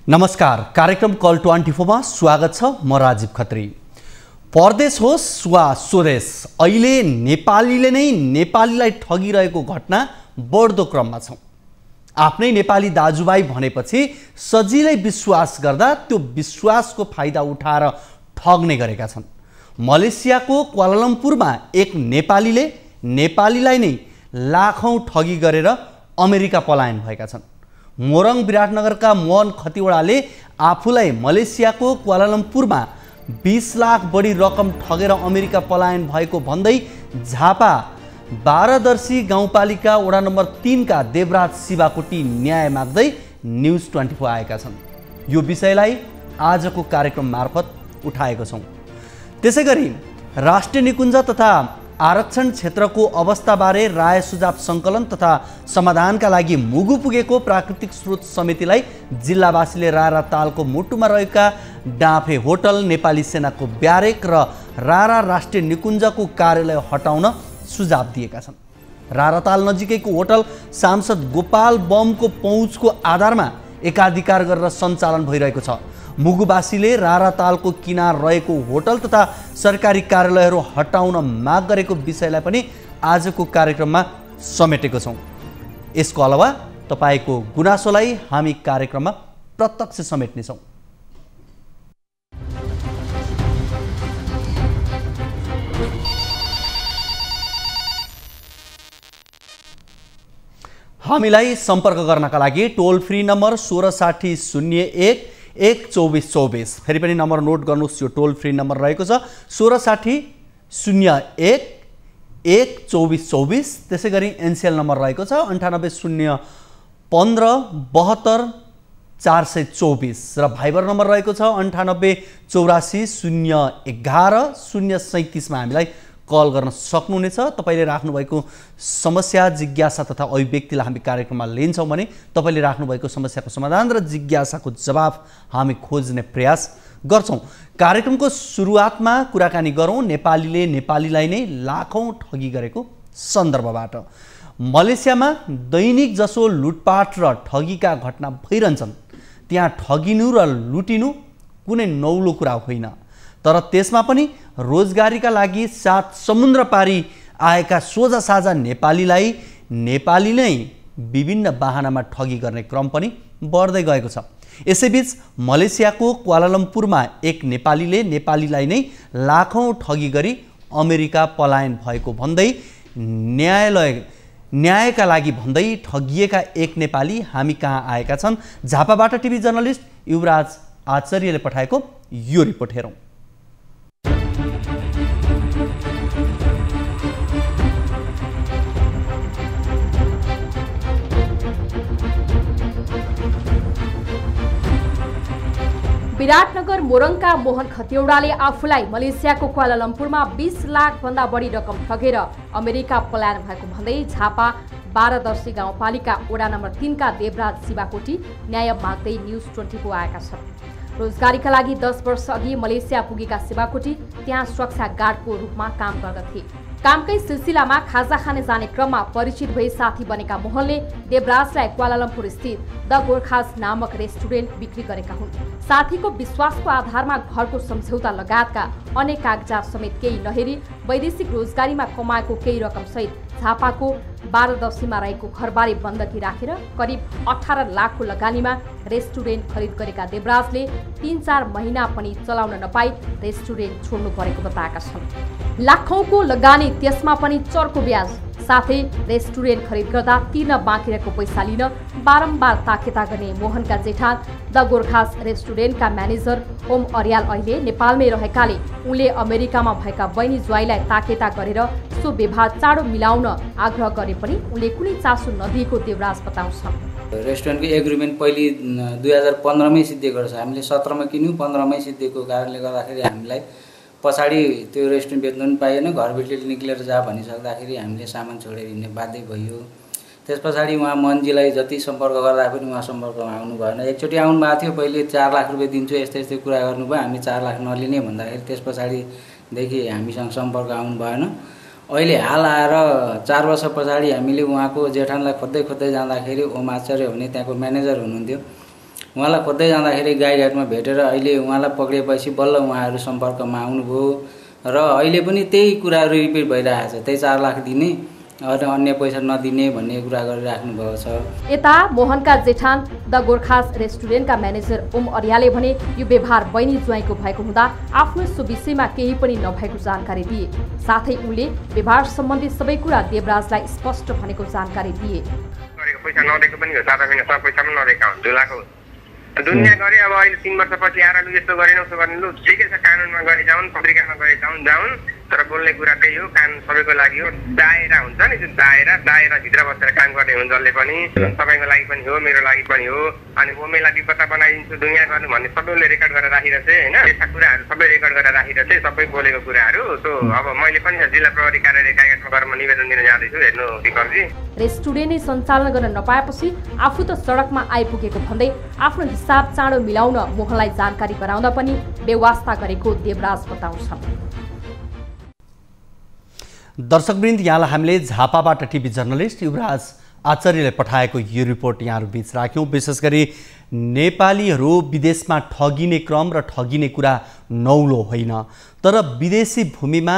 नमस्कार, कार्यक्रम कल 24 मा स्वागत छ। म राजीव खत्री। परदेश होस् वा स्वदेश, अहिले नेपालीले नै नेपालीलाई ठगिरहेको घटना बढ्दो क्रममा छ। आफ्नै नेपाली दाजुभाइ भनेपछि सजिलै विश्वास गर्दा त्यो विश्वासको फाइदा उठाएर ठग्ने गरेका छन्। मलेसियाको क्वालालम्पुरमा एक नेपालीले नेपालीलाई नै लाखौं ठगी गरेर अमेरिका पलायन भएका छन्। मोरङ विराटनगरका मोहन खतिवडाले आफूलाई मलेसियाको क्वालालम्पुरमा 20 लाख बढी रकम ठगेर अमेरिका पलायन भएको भन्दै झापा बारदर्शी गाउँपालिका वडा नम्बर 3 का देवराज शिवाकोटी न्याय माग्दै न्युज 24 आएका छन्। यो विषयलाई आजको कार्यक्रम मार्फत उठाएको छौं। त्यसैगरी राष्ट्रिय निकुञ्ज तथा आरक्षण क्षेत्रको अवस्थाबारे राय सुझाव सङ्कलन तथा समाधानका लागि मुगु पुगेको प्राकृतिक स्रोत समितिलाई जिल्लावासीले रारा तालको मुटुमा रहेका डाँफे होटल, नेपाली सेनाको ब्यारेक र रारा राष्ट्रिय निकुञ्जको कार्यालय हटाउन सुझाव दिएका छन्। रारा ताल नजिकैको होटल सांसद गोपाल बमको पहुँचको आधारमा एकाधिकार गरेर सञ्चालन भइरहेको छ। मुगुवासीले रारा तालको किनार रहेको होटल तथा सरकारी कार्यालयहरू हटाउन माग गरेको विषयलाई पनि आजको कार्यक्रममा समेटेको छौं। यसको अलावा तपाईको गुनासोलाई हामी कार्यक्रममा प्रत्यक्ष समेट्नेछौं। हामीलाई सम्पर्क गर्नका लागि टोल फ्री नम्बर 1660 01 12424, फेरि पनि नम्बर नोट गर्नुहोस्। यो टोल फ्री नम्बर रहेको छ 1660 01 12424। त्यसैगरी एनसीएल नम्बर रहेको छ 98 015 72 424 र भाइबर नम्बर रहेको छ 98 84 011 037 मा हामीलाई कल गर्न सक्नुहुनेछ। तपाईले राख्नुभएको समस्या, जिज्ञासा तथा अभिव्यक्तिलाई हामी कार्यक्रममा लिन्छौँ भने तपाईले राख्नुभएको समस्याको समाधान र जिज्ञासाको जवाफ हामी खोज्ने प्रयास गर्छौँ। कार्यक्रमको सुरुवातमा कुराकानी गरौँ नेपालीले नेपालीलाई नै लाखौं ठगी गरेको सन्दर्भबाट। मलेसियामा दैनिक जसो लुटपाट र ठगीका घटना भइरहन्छन्। त्यहाँ ठगिनु र लुटिनु कुनै नौलो कुरा होइन, तर त्यसमा पनि रोजगारीका लागि 7 समुद्र पारी आएका सोझा साझा नेपालीलाई नेपाली नै विभिन्न बहानामा ठगी गर्ने क्रम पनि बढ्दै गएको छ। यसैबीच मलेसियाको क्वालालम्पुरमा एक नेपालीले नेपालीलाई नै लाखौं ठगी गरी अमेरिका पलायन भएको भन्दै न्यायका लागि भन्दै ठगिएका एक नेपाली हामी कहाँ आएका छन्। झापाबाट टिभी जर्नलिस्ट युवराज आचार्यले पठाएको यो रिपोर्ट हेरौँ। विराटनगर मोरङका मोहन खतिवडाले आफूलाई मलेसियाको क्वालालम्पुरमा 20 लाख भन्दा बढी रकम ठगेर अमेरिका पलायन भएको भन्दै झापा बारदर्शी गाउँपालिका वडा नम्बर 3 का देवराज शिवाकोटी न्याय माग्दै न्युज 24 आएका छन्। रोजगारीका लागि 10 वर्ष अघि मलेसिया पुगेका शिवाकोटी त्यहाँ सुरक्षा गार्डको रूपमा काम गर्दथे। कामकै सिलसिलामा खाजा खाने जाने क्रममा परिचित भई साथी बनेका मोहनले देवराजलाई क्वालालम्पुर स्थित द गोर्खास नामक रेस्टुरेन्ट बिक्री गरेका हुन्। साथीको विश्वासको आधारमा घरको सम्झौता लगायतका अनेक कागजात समेत केही नहेरी वैदेशिक रोजगारीमा कमाएको केही रकम सहित झापाको बारदर्शीमा रहेको घरबारी बन्दकी राखेर करिब 18 लाखको लगानीमा रेस्टुरेन्ट खरिद गरेका देवराजले 3-4 महिना पनि चलाउन नपाई रेस्टुरेन्ट छोड्नु परेको बताएका छन्। लाखौंको लगानी, त्यसमा पनि चर्को ब्याज, साथै रेस्टुरेन्ट खरिद गर्दा तिर्न बाँकी रहेको पैसा लिन बारम्बार ताकेता गर्ने मोहनका जेठा the Gorkhas रेस्टुरेन्टका manager Om Aryal अहिले नेपालमै रहेकाले उनले अमेरिकामा भएका बहिनी ज्वाइँलाई ताकेता गरेर सो व्यवहार चाँडो मिलाउन आग्रह गरे पनि उनले कुनै चासो नदिएको देवराज बताउँछ। रेस्टुरेन्टको एग्रिमेन्ट पहिले 2015 मै सिद्धिएको रहेछ। हामीले 17 मा किन्यौँ, 15 मै सिद्धिएको कारणले गर्दाखेरि हामीलाई पछाडि त्यो रेस्टुरेन्ट बेच्नु पनि पाइएन। घरभित्रले निक्लेर जा भनिसक्दाखेरि हामीले सामान छोडेर हिँड्ने बाध्य भयो। त्यस पछाडि उहाँ मनजीलाई जति सम्पर्क गर्दा पनि उहाँ सम्पर्कमा आउनु भएन। एकचोटि आउनु भएको थियो, पहिले 4 लाख रुपियाँ दिन्छु यस्तै यस्तै कुरा गर्नुभयो। हामी 4 लाख नलिने भन्दाखेरि त्यस पछाडिदेखि हामीसँग सम्पर्क आउनु भएन। अहिले हाल आएर 4 वर्ष पछाडि हामीले उहाँको जेठानलाई खोज्दै जाँदाखेरि ओम आचार्य हुने त्यहाँको म्यानेजर हुनुहुन्थ्यो, उहाँलाई खोज्दै जाँदाखेरि गाईघाटमा भेटेर अहिले उहाँलाई पक्रिएपछि बल्ल उहाँहरू सम्पर्कमा आउनुभयो र अहिले पनि त्यही कुराहरू रिपिट भइरहेको छ। त्यही 4 लाख दिने अन्य पैसा नदिने भन्ने कुरा गरिराख्नु भएको छ। यता मोहनका जेठान द गोर्खास रेस्टुरेन्टका म्यानेजर ओम अर्यालले भने यो व्यवहार बहिनी ज्वाइँको भएको हुँदा आफ्नो सो विषयमा केही पनि नभएको जानकारी दिए। साथै उनले व्यवहार सम्बन्धी सबै कुरा देवराजलाई स्पष्ट भनेको जानकारी दिए। पैसा नदिएको पनि हो, 7 महिना सब पैसा पनि नदिएका हुन्छ झुलाको दुनियाँ गरे। अब अहिले 3 वर्षपछि आएर लु यस्तो गरेन उस्तो गर्ने, लु ठिकै छ कानुनमा गए जाउन्, पत्रिकामा गए जाउन्, तर बोल्ने कुरा त्यही हो, कानुन सबैको लागि हो। दायरा हुन्छ नि जुन दायराभित्र बसेर काम गर्ने हुन्छ, जसले पनि तपाईँको लागि पनि हो, मेरो लागि पनि हो। अनि ओमेलाई विपत्ता बनाइदिन्छु दुनियाँ गर्नु भन्ने सबैले रेकर्ड गरेर राखिरहेछ होइन। यस्ता कुराहरू सबै रेकर्ड गरेर राखिरहेछ, सबै बोलेको कुराहरू। सो अब मैले पनि जिल्ला प्रहरी कार्यालय कागजमा गएर म निवेदन दिन जाँदैछु। हेर्नु विक्रमजी, रेस्टुरेन्ट सञ्चालन गर्न नपाएपछि आफू त सडकमा आइपुगेको भन्दै आफ्नो हिसाब चाँडो मिलाउन मोहनलाई जानकारी गराउँदा पनि बेवास्ता गरेको देवराज बताउँछन्। दर्शकवृन्द, यहाँलाई हामीले झापाबाट टिभी जर्नलिस्ट युवराज आचार्यले पठाएको यो रिपोर्ट यहाँहरू बीच राख्यौँ। विशेष गरी नेपालीहरू विदेशमा ठगिने क्रम र ठगिने कुरा नौलो होइन, तर विदेशी भूमिमा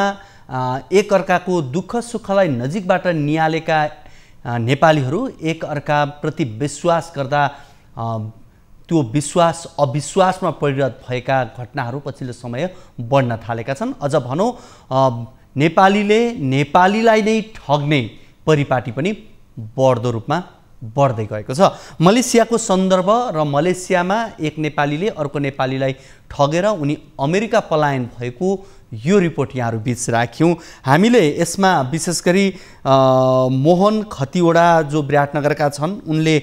एकअर्काको दुःख सुखलाई नजिकबाट निहालेका नेपालीहरू एकअर्काप्रति विश्वास गर्दा त्यो विश्वास अविश्वासमा परिणत भएका घटनाहरू पछिल्लो समय बढ्न थालेका छन्। अझ भनौँ नेपालीले नेपालीलाई नै ठग्ने परिपाटी पनि बढ्दो रूपमा बढ्दै गएको छ। मलेसियाको सन्दर्भ र मलेसियामा एक नेपालीले अर्को नेपालीलाई ठगेर उनी अमेरिका पलायन भएको यो रिपोर्ट यहाँहरू बीच राख्यौँ। हामीले यसमा विशेष गरी मोहन खतिवडा जो विराटनगरका छन्, उनले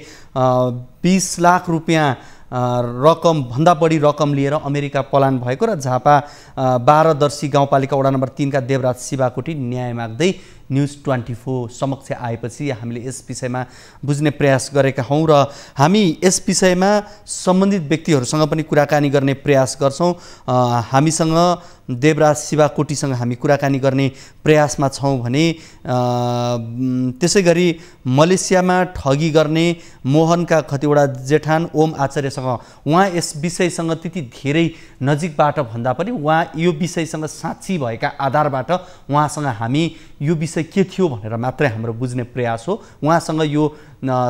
20 लाख रुपियाँ रकम भन्दा बढी रकम लिएर अमेरिका पलायन भएको र झापा 12 दर्शी गाउँपालिका वडा नम्बर 3 का देवराज शिवाकोटी न्याय माग्दै न्युज 24 समक्ष आएपछि हामीले यस विषयमा बुझ्ने प्रयास गरेका हौँ र हामी यस विषयमा सम्बन्धित व्यक्तिहरूसँग पनि कुराकानी गर्ने प्रयास गर्छौँ। हामीसँग देवराज शिवाकोटीसँग हामी कुराकानी गर्ने प्रयासमा छौँ भने त्यसै गरी मलेसियामा ठगी गर्ने मोहनका कतिवटा जेठान ओम आचार्यसँग उहाँ यस विषयसँग त्यति धेरै नजिकबाट भन्दा पनि उहाँ यो विषयसँग साँच्ची भएका आधारबाट उहाँसँग हामी यो विषय के थियो भनेर मात्रै हाम्रो बुझ्ने प्रयास हो। उहाँसँग यो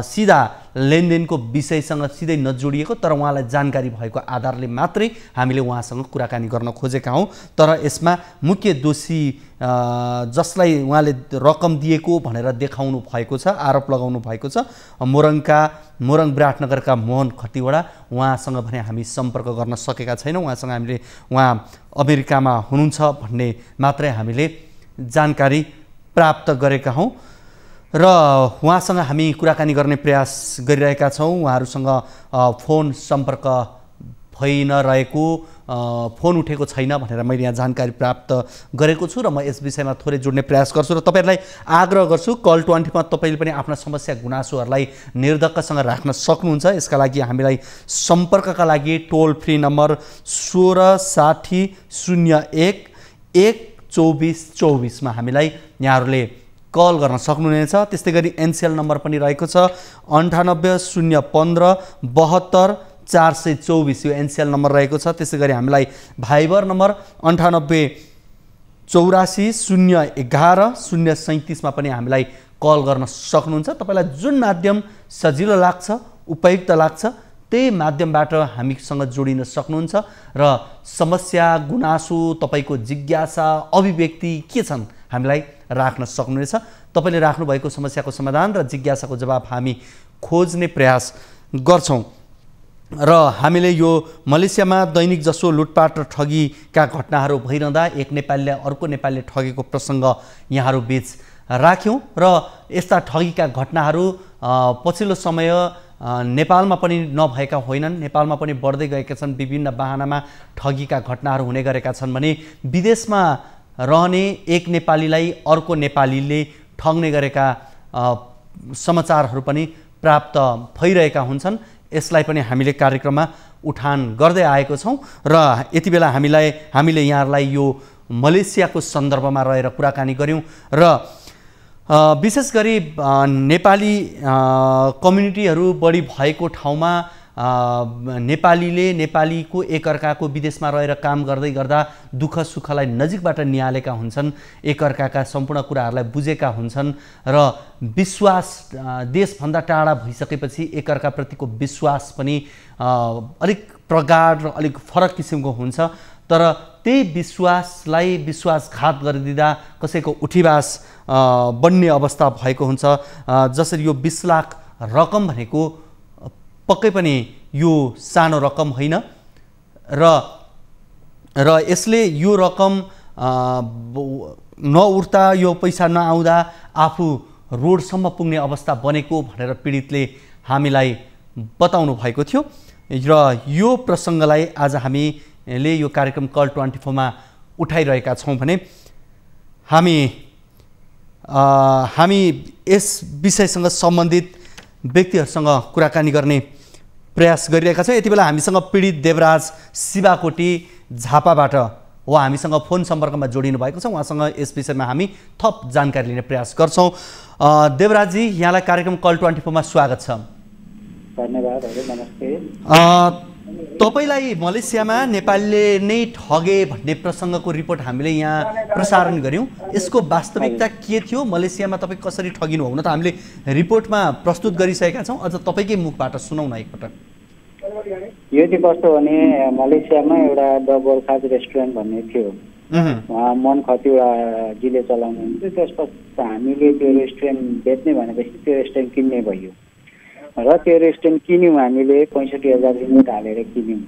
सिधा लेनदेनको विषयसँग सिधै नजोडिएको तर उहाँलाई जानकारी भएको आधारले मात्रै हामीले उहाँसँग कुराकानी गर्न खोजेका हौँ। तर यसमा मुख्य दोषी जसलाई उहाँले रकम दिएको भनेर देखाउनु भएको छ, आरोप लगाउनु भएको छ, मोरङ विराटनगरका मोहन खतिवडा, उहाँसँग भने हामी सम्पर्क गर्न सकेका छैनौँ। उहाँ अमेरिकामा हुनुहुन्छ भन्ने मात्रै हामीले जानकारी प्राप्त गरेका हौँ र उहाँसँग हामी कुराकानी गर्ने प्रयास गरिरहेका छौँ। उहाँहरूसँग फोन सम्पर्क भइ नरहेको, फोन उठेको छैन भनेर मैले यहाँ जानकारी प्राप्त गरेको छु र म यस विषयमा थोरै जोड्ने प्रयास गर्छु र तपाईँहरूलाई आग्रह गर्छु कल 20 मा तपाईँले पनि आफ्ना समस्या गुनासोहरूलाई निर्धक्कसँग राख्न सक्नुहुन्छ। यसका लागि हामीलाई सम्पर्कका लागि टोल फ्री नम्बर 16 60 01 12424 मा हामीलाई यहाँहरूले कल गर्न सक्नुहुनेछ। त्यस्तै गरी एनसीएल नम्बर पनि रहेको छ 98 015 72 424 यो एनसीएल नम्बर रहेको छ। त्यसै गरी हामीलाई भाइबर नम्बर 98 84 011 037 मा पनि हामीलाई कल गर्न सक्नुहुन्छ। तपाईँलाई जुन माध्यम सजिलो लाग्छ, उपयुक्त लाग्छ, त्यही माध्यमबाट हामीसँग जोडिन सक्नुहुन्छ र समस्या गुनासो तपाईँको जिज्ञासा अभिव्यक्ति के छन् हामीलाई राख्न सक्नुहुनेछ। तपाईँले राख्नुभएको समस्याको समाधान र जिज्ञासाको जवाब हामी खोज्ने प्रयास गर्छौँ र हामीले यो मलेसियामा दैनिक जसो लुटपाट र ठगीका घटनाहरू भइरहँदा एक नेपालीले अर्को नेपालीले ठगेको प्रसङ्ग यहाँहरू बीच राख्यौँ र यस्ता ठगीका घटनाहरू पछिल्लो समय नेपालमा पनि नभएका होइनन्, नेपालमा पनि बढ्दै गएका छन्। विभिन्न बहानामा ठगीका घटनाहरू हुने गरेका छन् भने विदेशमा रहने एक नेपालीलाई अर्को नेपालीले ठग्ने गरेका समाचारहरू पनि प्राप्त भइरहेका हुन्छन्। यसलाई पनि हामीले कार्यक्रममा उठान गर्दै आएको छौँ र यति बेला हामीले यहाँहरूलाई यो मलेसियाको सन्दर्भमा रहेर कुराकानी गऱ्यौँ र विशेष गरी नेपाली कम्युनिटीहरू बढी भएको ठाउँमा नेपालीले नेपालीको एकअर्काको विदेशमा रहेर काम गर्दै गर्दा दुःख सुखलाई नजिकबाट निहालेका हुन्छन्, एकअर्काका सम्पूर्ण कुराहरूलाई बुझेका हुन्छन् र विश्वास देशभन्दा टाढा भइसकेपछि एकअर्काप्रतिको विश्वास पनि अलिक प्रगाढ र अलिक फरक किसिमको हुन्छ। तर त्यही विश्वासलाई विश्वासघात गरिदिँदा कसैको उठिवास बन्ने अवस्था भएको हुन्छ। जसरी यो 20 लाख रकम भनेको पक्कै पनि यो सानो रकम होइन र यसले यो रकम नउठ्दा यो पैसा नआउँदा आफू रोडसम्म पुग्ने अवस्था बनेको भनेर पीडितले हामीलाई बताउनु भएको थियो र यो प्रसङ्गलाई आज हामीले यो कार्यक्रम कल 24 मा उठाइरहेका छौँ भने हामी यस विषयसँग सम्बन्धित व्यक्तिहरूसँग कुराकानी गर्ने प्रयास गरिरहेका छौँ। यति बेला हामीसँग पीडित देवराज शिवाकोटी झापाबाट उहाँ हामीसँग फोन सम्पर्कमा जोडिनु भएको छ। उहाँसँग यस विषयमा हामी थप जानकारी लिने प्रयास गर्छौँ। देवराजजी, यहाँलाई कार्यक्रम कल 24 मा स्वागत छ। धन्यवाद हजुर, नमस्ते। तपाईलाई मलेसियामा नेपालीले नै ठगे भन्ने प्रसङ्गको रिपोर्ट हामीले यहाँ प्रसारण गर्यौँ। यसको वास्तविकता के थियो? मलेसियामा तपाईँ कसरी ठगिनु हुन त हामीले रिपोर्टमा प्रस्तुत गरिसकेका छौँ, अझ तपाईँकै मुखबाट सुनौ न एकपटक। यो चाहिँ कस्तो भने मलेसियामा एउटा द गोर्खाज रेस्टुरेन्ट भन्ने थियो, मन खतिवडाजीले चलाउनुहुन्थ्यो। त्यसपछि हामीले त्यो रेस्टुरेन्ट बेच्ने भनेपछि त्यो रेस्टुरेन्ट किन्ने भयो र त्यो रेस्टुरेन्ट किन्यौँ। हामीले 65,000 युनिट हालेर किन्यौँ।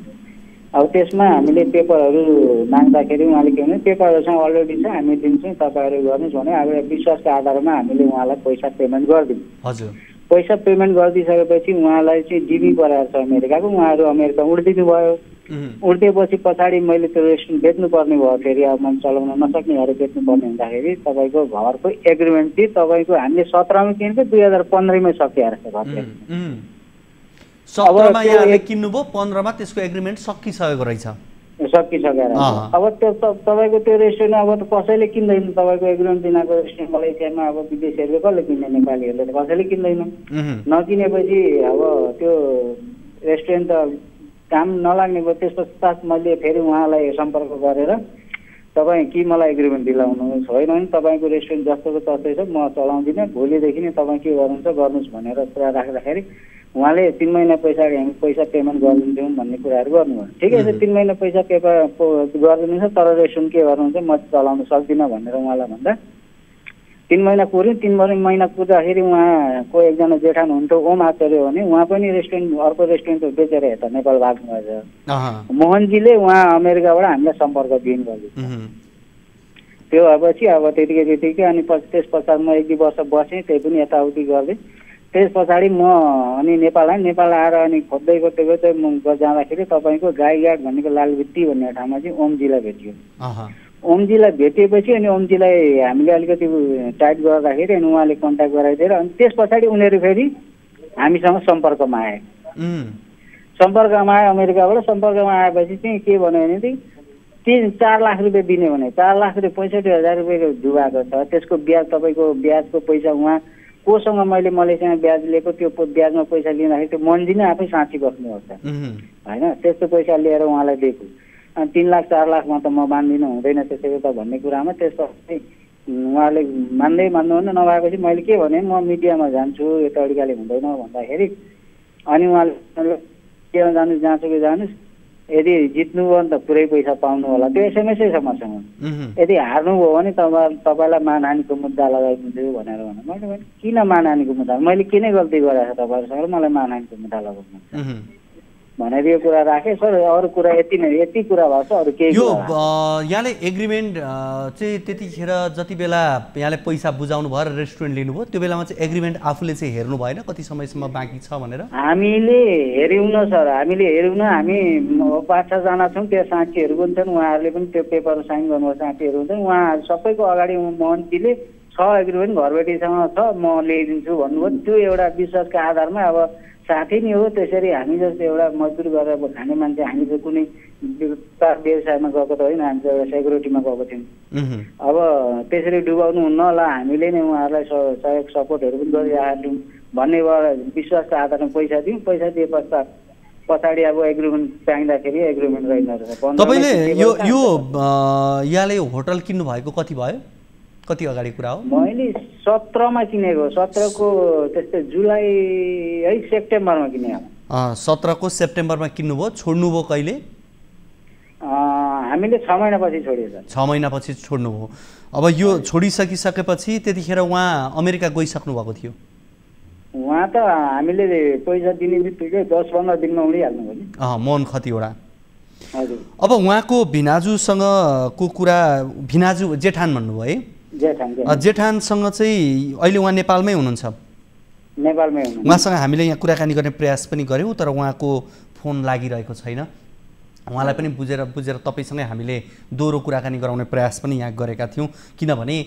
अब त्यसमा हामीले पेपरहरू माग्दाखेरि उहाँले के भने पेपरहरूसँग अलरेडी छ, हामी दिन्छौँ, तपाईँहरू गर्नुहोस् भने अब विश्वासको आधारमा हामीले उहाँलाई पैसा पेमेन्ट गरिदिउँ। हजुर, पैसा पेमेन्ट गरिदिइसकेपछि उहाँलाई चाहिँ डिबी परेको छ अमेरिकाको। उहाँहरू अमेरिका उड्दिनु भयो। उड्दिएपछि पछाडि मैले त्यो रेस्टुरेन्ट बेच्नुपर्ने भयो। फेरि अब मैले चलाउन नसक्ने भएर बेच्नुपर्ने हुँदाखेरि तपाईँको घरको एग्रिमेन्ट चाहिँ तपाईँको हामीले 17 मा किनेको 2015 मै सकिएर छ। 17 मा यहाँले किन्नुभयो, 15 मा त्यसको एग्रिमेन्ट सकिसकेको रहेछ। सकिसकेर अब त्यो तपाईँको त्यो रेस्टुरेन्ट अब त कसैले किन्दैन। तपाईँको एग्रिमेन्ट बिनाको रेस्टुरेन्ट मलेसियामा अब विदेशीहरूले कसले किन्ने? नेपालीहरूले त कसैले किन्दैन। नकिनेपछि अब त्यो रेस्टुरेन्ट त काम नलाग्ने भयो। त्यस पश्चात मैले फेरि उहाँलाई सम्पर्क गरेर तपाईँ कि मलाई एग्रिमेन्ट दिलाउनुहोस्, होइन भने तपाईँको रेस्टुरेन्ट जस्तोको तस्तै छ, म चलाउँदिनँ, भोलिदेखि नै तपाईँ के गर्नुहुन्छ गर्नुहोस् भनेर कुरा राख्दाखेरि उहाँले 3 महिना पछाडि हामी पैसा पेमेन्ट गरिदिन्छौँ भन्ने कुराहरू गर्नुभयो। ठिकै छ, 3 महिना पैसा गरिदिनुहुन्छ, तर रेस्टुरेन्ट के गर्नुहुन्छ म चलाउन सक्दिनँ भनेर उहाँलाई भन्दा 3 महिना कुर्यौँ। 3 महिना कुर्दाखेरि उहाँको एकजना जेठान हुन्थ्यो ओम आचार्य भने, उहाँ पनि रेस्टुरेन्ट अर्को रेस्टुरेन्ट बेचेर यता नेपाल भाग्नुभएछ। मोहनजीले उहाँ अमेरिकाबाट हामीलाई सम्पर्क दिनुभयो। त्यो भएपछि अब त्यतिकै अनि त्यस पछाडि म 1-2 वर्ष बसेँ, त्यही पनि यताउति गर्दै। त्यस पछाडि म अनि नेपाल आएर अनि खोज्दै जाँदाखेरि तपाईँको गाईघाट भनेको लालबुट्टी भन्ने ठाउँमा चाहिँ ओमजीलाई भेटियो। ओमजीलाई भेटेपछि अनि ओमजीलाई हामीले अलिकति टाइट गर्दाखेरि अनि उहाँले कन्ट्याक्ट गराइदिएर अनि त्यस पछाडि उनीहरू फेरि हामीसँग सम्पर्कमा आए। सम्पर्कमा आए अमेरिकाबाट। सम्पर्कमा आएपछि चाहिँ के भन्यो भने 4 लाख रुपियाँ दिने भने 4 लाख रुपियाँ 65,000 रुपियाँको डुबाएको छ। त्यसको ब्याज तपाईँको ब्याजको पैसा उहाँ कोसँग मैले मलेसियामा ब्याज लिएको त्यो ब्याजमा पैसा लिँदाखेरि त्यो मन्जी नै आफै साँची बस्नुपर्छ होइन। त्यस्तो पैसा लिएर उहाँलाई दिएको अनि 3 लाख 4 लाखमा त म मान्दिनँ, हुँदैन त्यसैको त भन्ने कुरामा त्यसपछि उहाँले मान्नुहुन्न। नभएपछि मैले के भने म मिडियामा जान्छु, यो तरिकाले हुँदैन भन्दाखेरि अनि उहाँले केमा जानुहोस्, जहाँसुकै जानुहोस्, यदि जित्नुभयो भने त पुरै पैसा पाउनु होला, त्यो एसएमएसै छ मसँग। यदि हार्नुभयो भने तपाईँलाई मानहानीको मुद्दा लगाइदिन्छु भनेर भने मैले भने किन मानहानीको मुद्दा? मैले किन गल्ती गरेको छ तपाईँहरूसँग मलाई मानहानीको मुद्दा लगाउनु भनेर यो कुरा राखेँ। सर अरू कुरा यति कुरा भएको छ, अरू केही? यो यहाँले एग्रिमेन्ट चाहिँ त्यतिखेर जति बेला यहाँले पैसा बुझाउनु भयो र रेस्टुरेन्ट लिनुभयो त्यो बेलामा चाहिँ एग्रिमेन्ट आफूले चाहिँ हेर्नु भएन कति समयसम्म बाँकी छ भनेर? हामीले हेऱ्यौँ न सर, हामीले हेऱ्यौँ न। हामी 5-6 जना छौँ, त्यो साथीहरू पनि छन्, उहाँहरूले पनि त्यो पेपर साइन गर्नुभएको साथीहरू हुन्छन्। उहाँ सबैको अगाडि मोहनजीले 6 एग्रिमेन्ट घरबेटीसँग छ, म ल्याइदिन्छु भन्नुभयो। त्यो एउटा विश्वासको आधारमा अब साथी नै हो, त्यसरी हामी जस्तो एउटा मजदुर गरेर खाने मान्छे, हामी चाहिँ कुनै व्यवसायमा गएको त होइन, हामी चाहिँ एउटा सेक्युरिटीमा गएको थियौँ। अब त्यसरी डुबाउनु हुन्न होला, हामीले नै उहाँहरूलाई सहयोग सपोर्टहरू पनि गरिरहेको थियौँ भन्ने विश्वासको आधारमा पैसा दियौँ। पैसा दिए पश्चात पछाडि अब एग्रिमेन्ट चाहिँदाखेरि एग्रिमेन्ट रहेन रहेछ। तपाईँले यो यहाँले होटल किन्नु भएको कति भयो, कति अगाडि कुरा हो? मैले 17मा किनेको, 17को त्यस्तै जुलाई है सेप्टेम्बरमा किने। 17को सेप्टेम्बरमा किन्नुभयो, छोड्नुभयो कहिले? हामीले 6 महिनापछि छोड्यो। 6 महिनापछि छोड्नुभयो। अब यो छोडिसकिसकेपछि त्यतिखेर उहाँ अमेरिका गइसक्नु भएको थियो? उहाँ त हामीले पैसा दिने बित्तिकै 10-15 दिनमा उडिहाल्नु भयो नि। मोहन खतिवडा। हजुर। अब उहाँको भिनाजुसँगको कुरा, भिनाजु जेठान भन्नुभयो है? जेठानसँग चाहिँ अहिले उहाँ नेपालमै हुनुहुन्छ? नेपालमै हुनुहुन्छ। उहाँसँग हामीले यहाँ कुराकानी गर्ने प्रयास पनि गऱ्यौँ, तर उहाँको फोन लागिरहेको छैन। उहाँलाई पनि बुझेर तपाईँसँगै हामीले दोहोरो कुराकानी गराउने प्रयास पनि यहाँ गरेका थियौँ, किनभने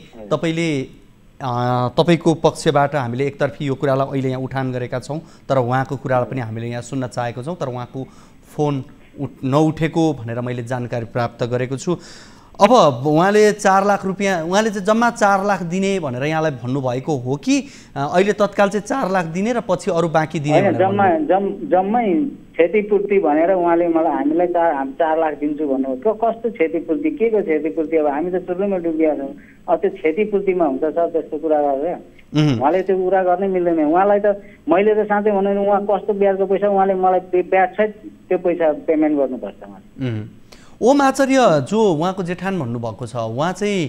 तपाईँको पक्षबाट हामीले एकतर्फी यो कुरालाई अहिले यहाँ उठान गरेका छौँ, तर उहाँको कुरालाई पनि हामीले यहाँ सुन्न चाहेको छौँ, तर उहाँको फोन नउठेको भनेर मैले जानकारी प्राप्त गरेको छु। अब उहाँले 4 लाख रुपियाँ, उहाँले चाहिँ जम्मा 4 लाख दिने भनेर यहाँलाई भन्नुभएको हो कि अहिले तत्काल चाहिँ 4 लाख दिने र पछि अरू बाँकी दिने? जम्मै क्षतिपूर्ति भनेर उहाँले मलाई हामीलाई 4 लाख दिन्छु भन्नुभयो। कस्तो क्षतिपूर्ति, के को क्षतिपूर्ति? अब हामी त सुरुमै डुबिया छौँ। अब त्यो क्षतिपूर्तिमा हुन्छ सर त्यस्तो कुरा गरेर उहाँले त्यो कुरा गर्नै मिल्दैन। उहाँलाई त मैले त साँच्चै भन्नु उहाँ कस्तो ब्याजको पैसा, उहाँले मलाई ब्याज सहित त्यो पैसा पेमेन्ट गर्नुपर्छ उहाँले। ओम आचार्य जो उहाँको जेठान भन्नुभएको छ, उहाँ चाहिँ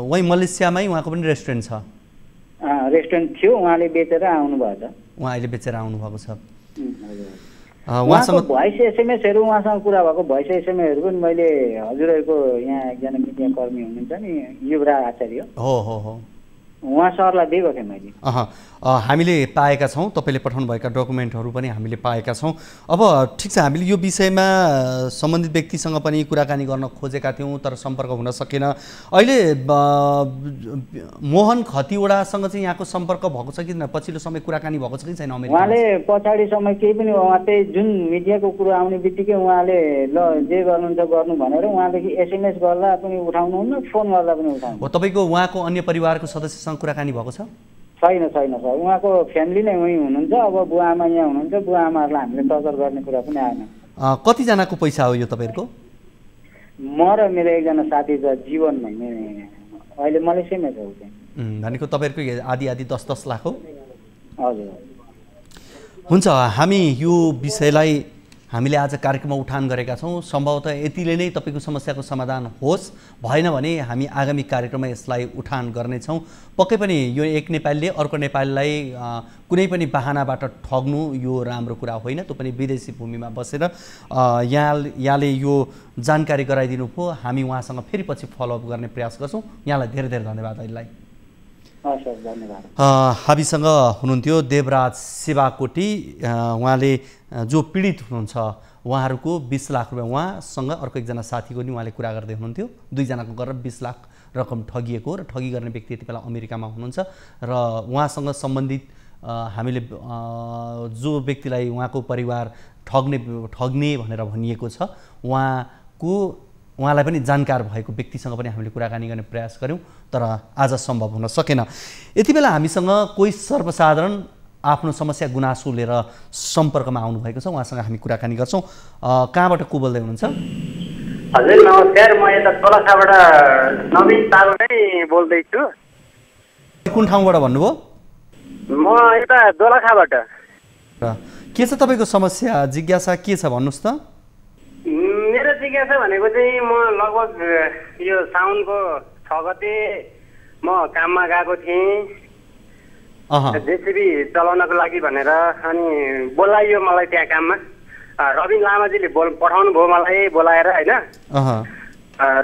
वहीँ मलेसियामै उहाँको पनि रेस्टुरेन्ट छ? रेस्टुरेन्ट थियो, उहाँले बेचेर आउनुभएको छ। उहाँ अहिले बेचेर आउनुभएको छ। उहाँसँग भोइस एसएमएसहरू, उहाँसँग कुरा भएको भोइस एसएमएसहरू पनि मैले हजुरहरूको यहाँ एकजना मिडिया कर्मी हुनुहुन्छ नि युवराज आचार्य, हो उहाँ सरलाई दिएको थिएँ मैले। हामीले पाएका छौँ, तपाईँले पठाउनुभएका डकुमेन्टहरू पनि हामीले पाएका छौँ। अब ठिक छ, हामीले यो विषयमा सम्बन्धित व्यक्तिसँग पनि कुराकानी गर्न खोजेका थियौँ, तर सम्पर्क हुन सकेन। अहिले मोहन खतिवडासँग चाहिँ यहाँको सम्पर्क भएको छ कि पछिल्लो समय कुराकानी भएको छ कि छैन? उहाँले पछाडि समय केही पनि, उहाँ त्यही जुन मिडियाको कुरो आउने बित्तिकै उहाँले ल जे गर्नुहुन्छ गर्नु भनेर उहाँदेखि एसएमएस गर्दा पनि उठाउनुहुन्न, फोन गर्दा पनि उठाउनु हो। तपाईँको उहाँको अन्य परिवारको सदस्यसँग कुराकानी भएको छ? छैन सर, उहाँको फ्यामिली नै उहीँ हुनुहुन्छ। अब बुवा आमा यहाँ हुनुहुन्छ, बुवा आमाहरूलाई हामीले टर्चर गर्ने कुरा पनि आएन। कतिजनाको पैसा हो यो तपाईँहरूको? म र मेरो एकजना साथी छ जीवन भन्ने, अहिले मलेसियामै छ। भनेको तपाईँहरूको आधी 10-10 लाख हो? हजुर। हुन्छ, हामी यो विषयलाई हामीले आज कार्यक्रममा उठान गरेका छौँ। सम्भवतः यतिले नै तपाईँको समस्याको समाधान होस्, भएन भने हामी आगामी कार्यक्रममा यसलाई उठान गर्नेछौँ। पक्कै पनि यो एक नेपालीले अर्को नेपालीलाई कुनै पनि बहानाबाट ठग्नु यो राम्रो कुरा होइन, त्यो पनि विदेशी भूमिमा बसेर। यहाँले यो जानकारी गराइदिनु भयो, हामी उहाँसँग फेरि पछि फलोअप गर्ने प्रयास गर्छौँ। यहाँलाई धेरै धेरै धन्यवाद। अहिलेलाई हामीसँग हुनुहुन्थ्यो देवराज सेवाकोटी, उहाँले जो पीडित हुनुहुन्छ उहाँहरूको 20 लाख रुपियाँ, उहाँसँग अर्को एकजना साथीको नि उहाँले कुरा गर्दै हुनुहुन्थ्यो। दुईजनाको गरेर 20 लाख रकम ठगिएको र ठगी गर्ने व्यक्ति यति बेला अमेरिकामा हुनुहुन्छ र उहाँसँग सम्बन्धित हामीले जो व्यक्तिलाई उहाँको परिवार ठग्ने भनेर भनिएको छ उहाँलाई पनि जानकार भएको व्यक्तिसँग पनि हामीले कुराकानी गर्ने प्रयास गऱ्यौँ, तर आज सम्भव हुन सकेन। यति बेला हामीसँग कोही सर्वसाधारण आफ्नो समस्या गुनासो लिएर सम्पर्कमा आउनुभएको छ, उहाँसँग हामी कुराकानी गर्छौँ। कहाँबाट को बोल्दै हुनुहुन्छ? हजुर नमस्कार, म यता दोलखाबाट नवीन तालुकै बोल्दैछु। कुन ठाउँबाट भन्नुभयो? म यता दोलखाबाट। के छ तपाईँको समस्या, जिज्ञासा के छ भन्नुहोस् त? मेरो जिज्ञासा भनेको चाहिँ म लगभग यो साउनको 6 गते म काममा गएको थिएँ जेसिबी चलाउनको लागि भनेर, अनि बोलाइयो मलाई त्यहाँ काममा। रबिन लामाजीले पठाउनु भयो मलाई बोलाएर होइन।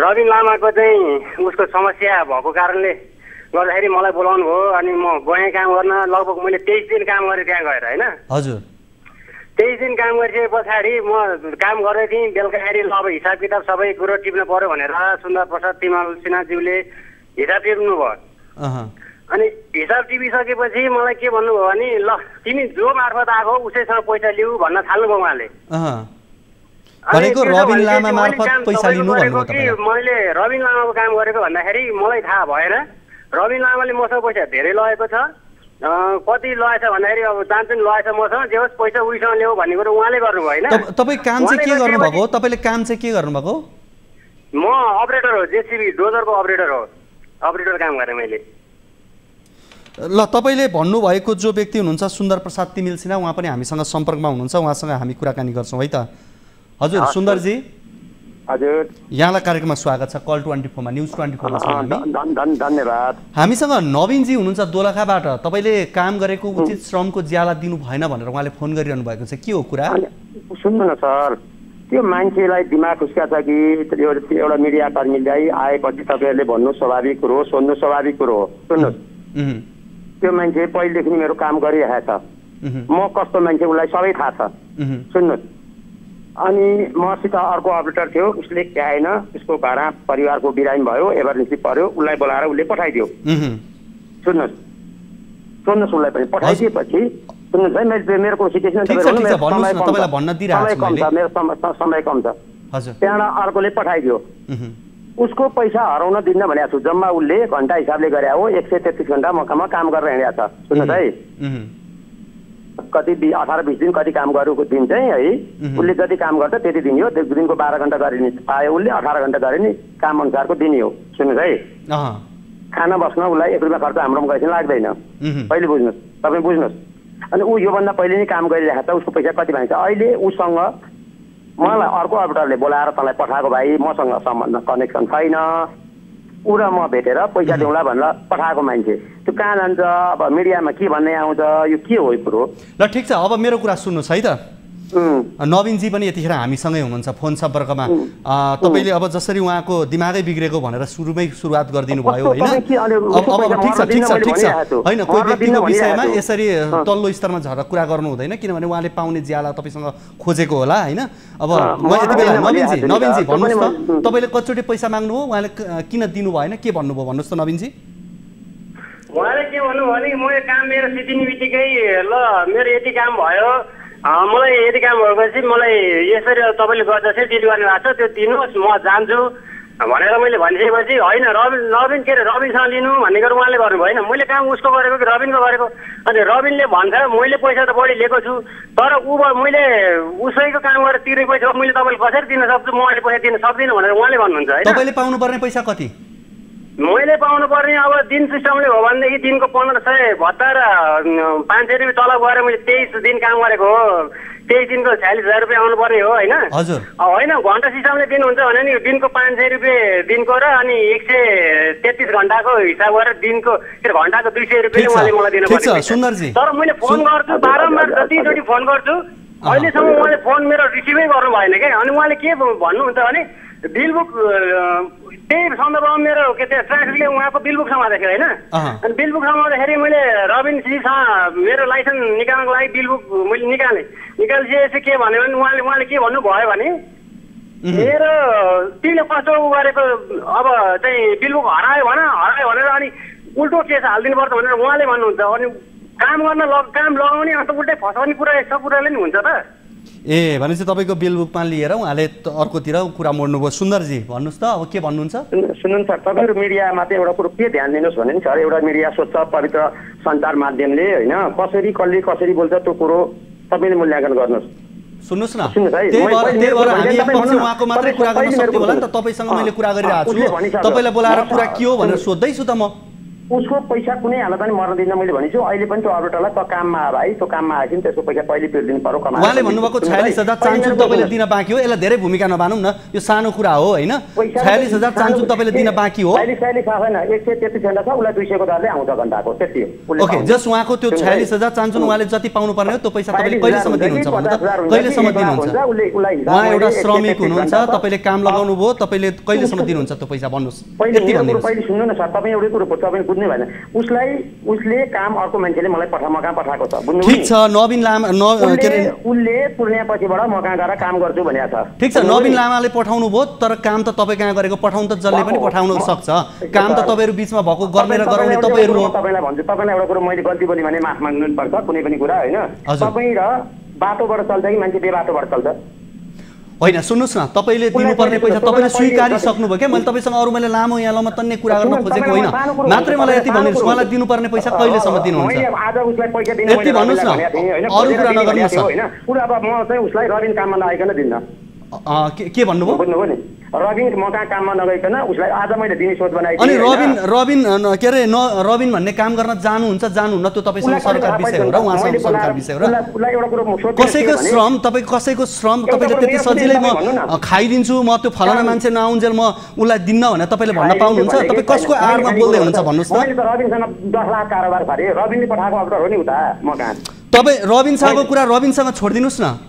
रबिन लामाको चाहिँ उसको समस्या भएको कारणले गर्दाखेरि मलाई बोलाउनु भयो, अनि म गएँ काम गर्न। लगभग मैले 23 दिन काम गरेँ त्यहाँ गएर होइन। हजुर। 23 दिन काम गरिसके पछाडि म काम गर्दै थिएँ। बेलुकाखेरि अब हिसाब किताब सबै कुरो टिप्नु पर्यो भनेर सुन्दर प्रसाद तिमल सिन्हाज्यूले हिसाब टिप्नु भयो। अनि हिसाब टिपिसकेपछि मलाई के भन्नुभयो भने ल तिमी जो मार्फत आएको उसैसँग पैसा लिऊ भन्न थाल्नुभयो उहाँले। भनेको रबिन लामा मार्फत पैसा लिनु भन्नुभयो तपाईले? मैले रबिन लामाको काम गरेको भन्दाखेरि मलाई थाहा भएन। रबिन लामाले मसँग पैसा धेरै लगेको छ। कति लगाएछ भन्दाखेरि अब जान्छ नि लगाएछ मसँग जे होस् पैसा उहीसँग ल्याऊ भन्ने कुरो उहाँले गर्नुभयो होइन। तपाईँ काम चाहिँ के गर्नुभएको? तपाईँले काम चाहिँ के गर्नुभएको? म अपरेटर हो, जेसीबी डोजरको अपरेटर हो, अपरेटर काम गरेँ मैले। ल तपाईँले भन्नुभएको जो व्यक्ति हुनुहुन्छ सुन्दर प्रसाद तिमिल सिन्हा, उहाँ पनि हामीसँग सम्पर्कमा हुनुहुन्छ, उहाँसँग हामी कुराकानी गर्छौँ है त। हजुर सुन्दरजी, हजुर यहाँलाई कार्यक्रममा स्वागत छ। कल 24 मा, न्युज 24 मा छौँ हामी। धन्यवाद। हामीसँग नवीनजी हुनुहुन्छ दोलखाबाट। तपाईँले काम गरेको उचित श्रमको ज्याला दिनु भएन भनेर उहाँले फोन गरिरहनु भएको छ, के हो कुरा? सुन्नु न सर, त्यो मान्छेलाई दिमाग खुस्का छ कि एउटा मिडिया कर्मीलाई आएपछि तपाईँहरूले भन्नु स्वाभाविक कुरो हो, सोध्नु स्वाभाविक कुरो हो। सुन्नुहोस्, त्यो मान्छे पहिलेदेखि मेरो काम गरिरहेको छ, म कस्तो मान्छे उसलाई सबै थाहा छ। सुन्नुहोस्, अनि मसित अर्को अपरेटर थियो, उसले क्याएन, उसको घरमा परिवारको बिरामी भयो, एमर्जेन्सी पर्यो, उसलाई बोलाएर उसले पठाइदियो। सुन्नुहोस् उसलाई पनि पठाइदिएपछि सुन्नुहोस् है, मेरो सिचुएसन मेरो समय कम छ। त्यहाँबाट अर्कोले पठाइदियो, उसको पैसा हराउन दिन्न भनेको छु। जम्मा उसले घन्टा हिसाबले गरे हो, 133 घन्टा मकामा काम गरेर हिँडेको छ। सुन्नुहोस् है, कति 18-20 दिन कति काम गरेको दिन चाहिँ है, उसले जति काम गर्छ त्यति दिने हो। त्यो दिनको 12 घन्टा गरे नि पायो, उसले 18 घन्टा गरे नि काम अनुसारको दिने हो। सुन्नुहोस् है, खाना बस्न उसलाई 1 रुपियाँ खर्च हाम्रोमा गएपछि लाग्दैन। पहिले बुझ्नुहोस्, तपाईँ बुझ्नुहोस्। अनि ऊ योभन्दा पहिले नै काम गरिरहेको छ, उसको पैसा कति भन्छ। अहिले उसँग मलाई अर्को अपरेटरले बोलाएर तँलाई पठाएको भाइ, मसँग सम्बन्ध कनेक्सन छैन, ऊ र म भेटेर पैसा दिउँला भनेर पठाएको मान्छे त्यो कहाँ जान्छ? अब मिडियामा के भन्ने आउँछ, यो के हो यो कुरो? ल ठिक छ, अब मेरो कुरा सुन्नुहोस् है त। नवीनजी पनि यतिखेर हामीसँगै हुनुहुन्छ फोन सम्पर्कमा। तपाईँले अब जसरी उहाँको दिमागै बिग्रेको भनेर सुरुवात गरिदिनु भयो होइन? अब ठिक छ होइन, कोही व्यक्तिको विषयमा यसरी तल्लो स्तरमा झरेर कुरा गर्नु हुँदैन, किनभने उहाँले पाउने ज्याला तपाईँसँग खोजेको होला होइन? अब म यति बेला नवीनजी भन्नुहोस् त, तपाईँले कतिचोटि पैसा माग्नुभयो, उहाँले किन दिनु भएन, के भन्नुभयो भन्नुहोस् त नवीनजी? उहाँले के भन्नुभयो भने म यो काम मेरो सिद्धिने बित्तिकै ल मेरो यति काम भयो, मलाई यति काम भएपछि मलाई यसरी तपाईँले गर्दाखेरि डिल गर्ने भएको छ, त्यो दिनुहोस् म जान्छु भनेर मैले भनिसकेपछि होइन रबिन के अरे रबिनसँग लिनु भन्ने गरेर उहाँले गर्नुभयो होइन? मैले काम उसको गरेको कि रबिनको गरेको? अनि रबिनले भन्छ मैले पैसा त बढी लिएको छु, तर मैले उसैको काम गरेर तिर्ने पैसा मैले तपाईँले कसरी दिन सक्छु, म अहिले पैसा दिन सक्दिनँ भनेर उहाँले भन्नुहुन्छ होइन? तपाईँले पाउनुपर्ने पैसा कति? मैले पाउनुपर्ने अब दिन सिस्टमले हो भनेदेखि दिनको 1500 भत्ता र 500 रुपियाँ तलब गरेर मैले 23 दिन काम गरेको हो, 23 दिनको 46,000 रुपियाँ आउनुपर्ने हो होइन? हजुर होइन, घन्टा सिस्टमले दिनुहुन्छ भने नि दिनको 500 रुपियाँ दिनको र अनि 133 घन्टाको हिसाब गरेर दिनको घन्टाको 200 रुपियाँ उहाँले मलाई दिनुपर्छ। तर मैले फोन गर्छु बारम्बार, जतिचोटि फोन गर्छु अहिलेसम्म उहाँले फोन मेरो रिसिभै गर्नु भएन क्या। अनि उहाँले के भन्नुहुन्छ भने बिल बुक, त्यही सन्दर्भमा मेरो के अरे ट्राफिकले उहाँको बिल बुक समाउँदाखेरि होइन? अनि बिल बुक समाउँदाखेरि मैले रबिनजीसँग मेरो लाइसेन्स निकाल्नको लागि बिल बुक मैले निकालिसकेपछि के भन्यो भने उहाँले के भन्नुभयो भने मेरो तिमीले कस्तो गरेको, अब चाहिँ बिल बुक हरायो भनेर अनि उल्टो केस हालिदिनु पर्छ भनेर उहाँले भन्नुहुन्छ। अनि काम लगाउने अन्त उल्टै फसाउने कुरा यस्तो कुराले नि हुन्छ त? ए भनेपछि तपाईँको बिल बुकमा लिएर उहाँले अर्कोतिर कुरा मोड्नुभयो। सुन्दरजी भन्नुहोस् त, अब के भन्नुहुन्छ? सुन्नु सर, तपाईँहरू मिडियामा चाहिँ एउटा कुरो के ध्यान दिनुहोस् भने नि सर, एउटा मिडिया स्वच्छ पवित्र सञ्चार माध्यमले होइन कसरी बोल्छ त्यो कुरो तपाईँले मूल्याङ्कन गर्नुहोस्। सुन्नुहोस् न, त्यही भएर हामी एकपक्ष उहाँको मात्रै कुरा गर्न सक्थ्यौँ होला नि त। तपाईँसँग मैले कुरा गरिरहेको छु, तपाईँलाई बोलाएर कुरा के हो भनेर सोध्दैछु त म। उसको पैसा कुनै हालतमा पनि मर्न दिन्न मैले भनेछु। अहिले पनि त्यो अपरेटरलाई त काममा आयो भाइ, त्यो काममा आएपछि त्यसको पैसा पहिले तिर्दिनु पर्यो। उहाँले भन्नुभएको 46,000 चान्चुन तपाईँले दिन बाँकी हो, यसलाई धेरै भूमिका नमानौँ न, यो सानो कुरा हो होइन? 46,000 चान्चुन तपाईँले दिन बाँकी हो। 46 छैन, 133 घन्टा छ, उसलाई 200 को दरले आउँछ घन्टाको, त्यति हो। ओके, जस उहाँको त्यो 46,000 चान्चुन उहाँले जति पाउनु पर्ने हो त्यो पैसा तपाईँले कहिलेसम्म दिनुहुन्छ भन्नु त? कहिलेसम्म दिनुहुन्छ? उहाँ एउटा श्रमिक हुनुहुन्छ, तपाईँले काम लगाउनु भयो, तपाईँले कहिलेसम्म दिनुहुन्छ त्यो पैसा भन्नुहोस्? यति भन्नुहोस्। पहिले सुन्नु न सर, तपाईँ एउटै कुरो तपाईँ बुझ्नै भएन। उसले काम अर्को मान्छेले मलाई मकान पठाएको छ, बुझ्नु? ठीक छ, नवीन लामा उसले पूर्णिया पछिबाट मकान गएर काम गर्छु भनेको छ। ठीक छ, नवीन लामाले पठाउनु भयो, तर काम त तपाईँ कहाँ गरेको? पठाउनु त जसले पनि पठाउन सक्छ, काम त तपाईँहरू बिचमा भएको गर्ने र गराउने तपाईँहरू हो। तपाईँलाई भन्छु, तपाईँलाई एउटा कुरो मैले गल्ती बोलेँ भने माफ माग्नु पर्छ, कुनै पनि कुरा होइन? तपाईँ र बाटोबाट चल्छ कि मान्छे बेबाटोबाट चल्छ? होइन सुन्नुहोस् न, तपाईँले दिनुपर्ने पैसा तपाईँले स्वीकारिसक्नुभयो क्या। मैले तपाईँसँग अरू मैले लामो यहाँ लमतन्ने कुरा गर्न खोजेको होइन, मात्रै मलाई यति भन्नुहोस् उहाँलाई दिनुपर्ने पैसा कहिलेसम्म दिनुहुन्छ यति भन्नुहोस् न, अरू कुरा नगर्नुहोस् न। अब म चाहिँ उसलाई रबिन काममा नआइकन दिन्न। के भन्नुभयो? बुझ्नुभयो नि, रबिन म कहाँ काममा नगइकन उसलाई आज मैले दिने सोच बनाएको। अनि रबिन के अरे रबिन भन्ने काम गर्न जानुहुन्छ जानुहुन्न त्यो तपाईँसँग सरकार विषय हो र उहाँसँग सरकार विषय हो र। कसैको श्रम तपाईँले त्यति सजिलै म खाइदिन्छु, म त्यो फलाना मान्छे नआउन्जेल म उसलाई दिन्न भनेर तपाईँले भन्न पाउनुहुन्छ? तपाईँ कसको आडमा बोल्दै हुनुहुन्छ भन्नुहोस् त? रबिनसँग 10 लाख कारोबार गरे, रबिनले पठाएको अर्डर हो नि उता म कहाँ। तपाईँ रबिनसँगको कुरा रबिनसँग छोडिदिनुहोस् न।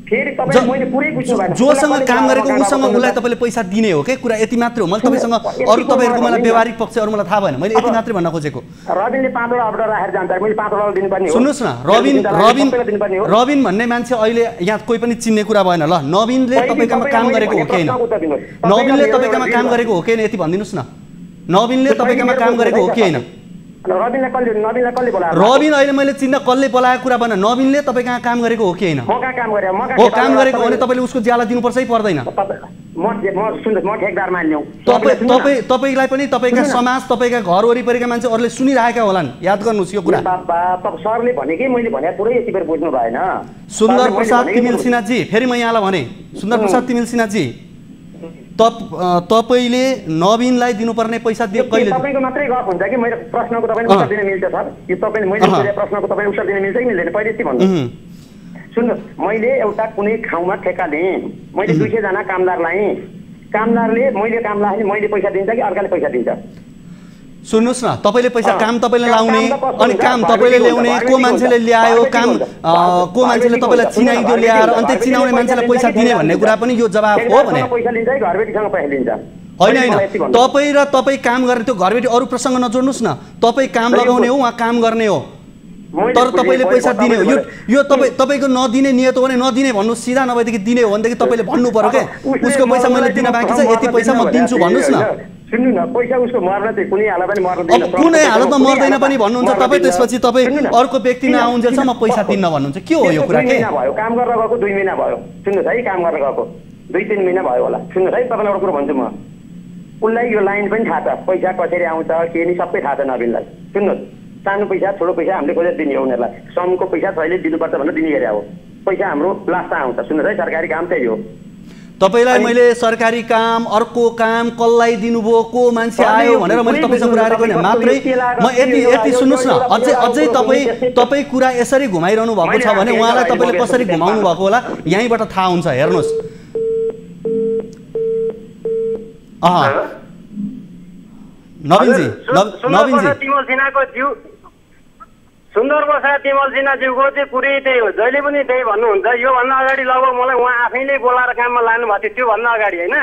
जोसँग काम गरेको उसँग उसलाई तपाईँले पैसा दिने हो क्या, कुरा यति मात्रै हो। मैले तपाईँसँग अरू तपाईँहरूको मलाई व्यवहारिक पक्ष अरू मलाई थाहा भएन, मैले यति मात्रै भन्न खोजेको। रबिनले 5 वटा अर्डर राखेर जान्छ, मैले 5 वटा दिनुपर्ने हो। सुन्नुहोस् न, रबिन भन्ने मान्छे अहिले यहाँ कोही पनि चिन्ने कुरा भएन ल। नवीनले तपाईँकोमा काम गरेको हो कि होइन? नवीनले तपाईँकोमा काम गरेको हो कि होइन यति भनिदिनुहोस् न। नवीनले तपाईँकोमा काम गरेको हो कि होइन? रबिन अहिले मैले चिन्न कसले बोलाएको कुरा भएन, नवीनले तपाईँ कहाँ काम गरेको हो कि होइन? हो, काम गरेको भने तपाईँले उसको ज्याला दिनुपर्छ है पर्दैन? तपाईँलाई पनि तपाईँका समाज तपाईँका घर वरिपरिका मान्छे अरूले सुनिरहेका होलान्, याद गर्नुहोस् यो कुरा। सरले भनेकै मैले भने पुरै यति बेर बुझ्नु भएन। सुन्दर प्रसाद तिमिल सिन्हाजी, फेरि म यहाँलाई भने सुन्दर प्रसाद तिमिल सिन्हाजी, तपाईले नवीनलाई दिनुपर्ने पैसा दियो कहिले? तपाईको मात्रै गफ हुन्छ कि मेरो प्रश्नको तपाईले उत्तर दिन मिल्छ सर? यो तपाईले मैले सोधेको प्रश्नको तपाईले उत्तर दिन मिल्छ कि मिल्दैन? पहिले यति भन्नु। सुन्नुहोस्, मैले एउटा कुनै ठाउँमा ठेक्का लिएँ, मैले 200 जना कामदार लाएँ, कामदारले मैले काम लाएँ, मैले पैसा दिन्छ कि अर्काले पैसा दिन्छ? सुन्नुहोस् न, तपाईँले पैसा काम तपाईँले लाउने अनि काम तपाईँले ल्याउने, को मान्छेले ल्यायो काम, को मान्छेले तपाईँलाई चिनाइदियो ल्याएर अनि त्यो चिनाउने मान्छेलाई पैसा दिने भन्ने कुरा पनि यो जवाफ हो भने पैसा लिन्छ कि घरबेटीसँग पैसा लिन्छ? होइन, तपाईँ र तपाईँ काम गर्ने त्यो घरबेटी अरू प्रसङ्ग नजोड्नुहोस् न। तपाईँ काम लगाउने हो, उहाँ काम गर्ने हो, तर तपाईँले पैसा दिने हो। यो तपाईँको नदिने नियत हो भने नदिने भन्नु, सिधा नभएदेखि दिने हो भनेदेखि तपाईँले भन्नु पर्यो क्या, उसको पैसा मैले दिन बाँकी छ, यति पैसा म दिन्छु भन्नुहोस् न। सुन्नु न, पैसा उसको मर्न चाहिँ कुनै हालतमा पनि मर्दैन, अब कुनै हालतमा मर्दैन पनि भन्नुहुन्छ तपाईँ, त्यसपछि तपाईँ अर्को व्यक्ति नआउन्जेलसम्म पैसा दिन्न भन्नुहुन्छ, के हो यो कुरा? के भयो? काम गरेर गएको 2 महिना भयो, सुन्नुहोस् है, काम गरेर गएको 2-3 महिना भयो होला। सुन्नुहोस् है, तपाईँलाई एउटा कुरो भन्छु म, उसलाई यो लाइन पनि थाहा छ, पैसा कसरी आउँछ के नि सबै थाहा छ नवीनलाई। सुन्नुहोस्, सानो पैसा ठुलो पैसा हामीले खोजेर दिने हो उनीहरूलाई, श्रमको पैसा जहिले दिनुपर्छ भनेर दिने गरे हो, पैसा हाम्रो लास्टमा आउँछ। सुन्नुहोस् है, सरकारी काम त्यही हो। तपाईलाई मैले सरकारी काम, अर्को काम कसलाई दिनुभयो, को मान्छे आयो भनेर मैले तपाईँसँग कुरा गरेको होइन, मात्रै म यति सुन्नुहोस् न, अझै तपाईँ कुरा यसरी घुमाइरहनु भएको छ भने उहाँलाई तपाईँले कसरी घुमाउनु भएको होला यहीँबाट थाहा हुन्छ। हेर्नुहोस्, नवीनजी सुन्दर प्रसाद तिमल सिन्हाज्यूको चाहिँ कुरै त्यही हो, जहिले पनि त्यही भन्नुहुन्छ। योभन्दा अगाडि लगभग मलाई उहाँ आफैले बोलाएर काममा लानुभएको थियो, त्योभन्दा अगाडि होइन,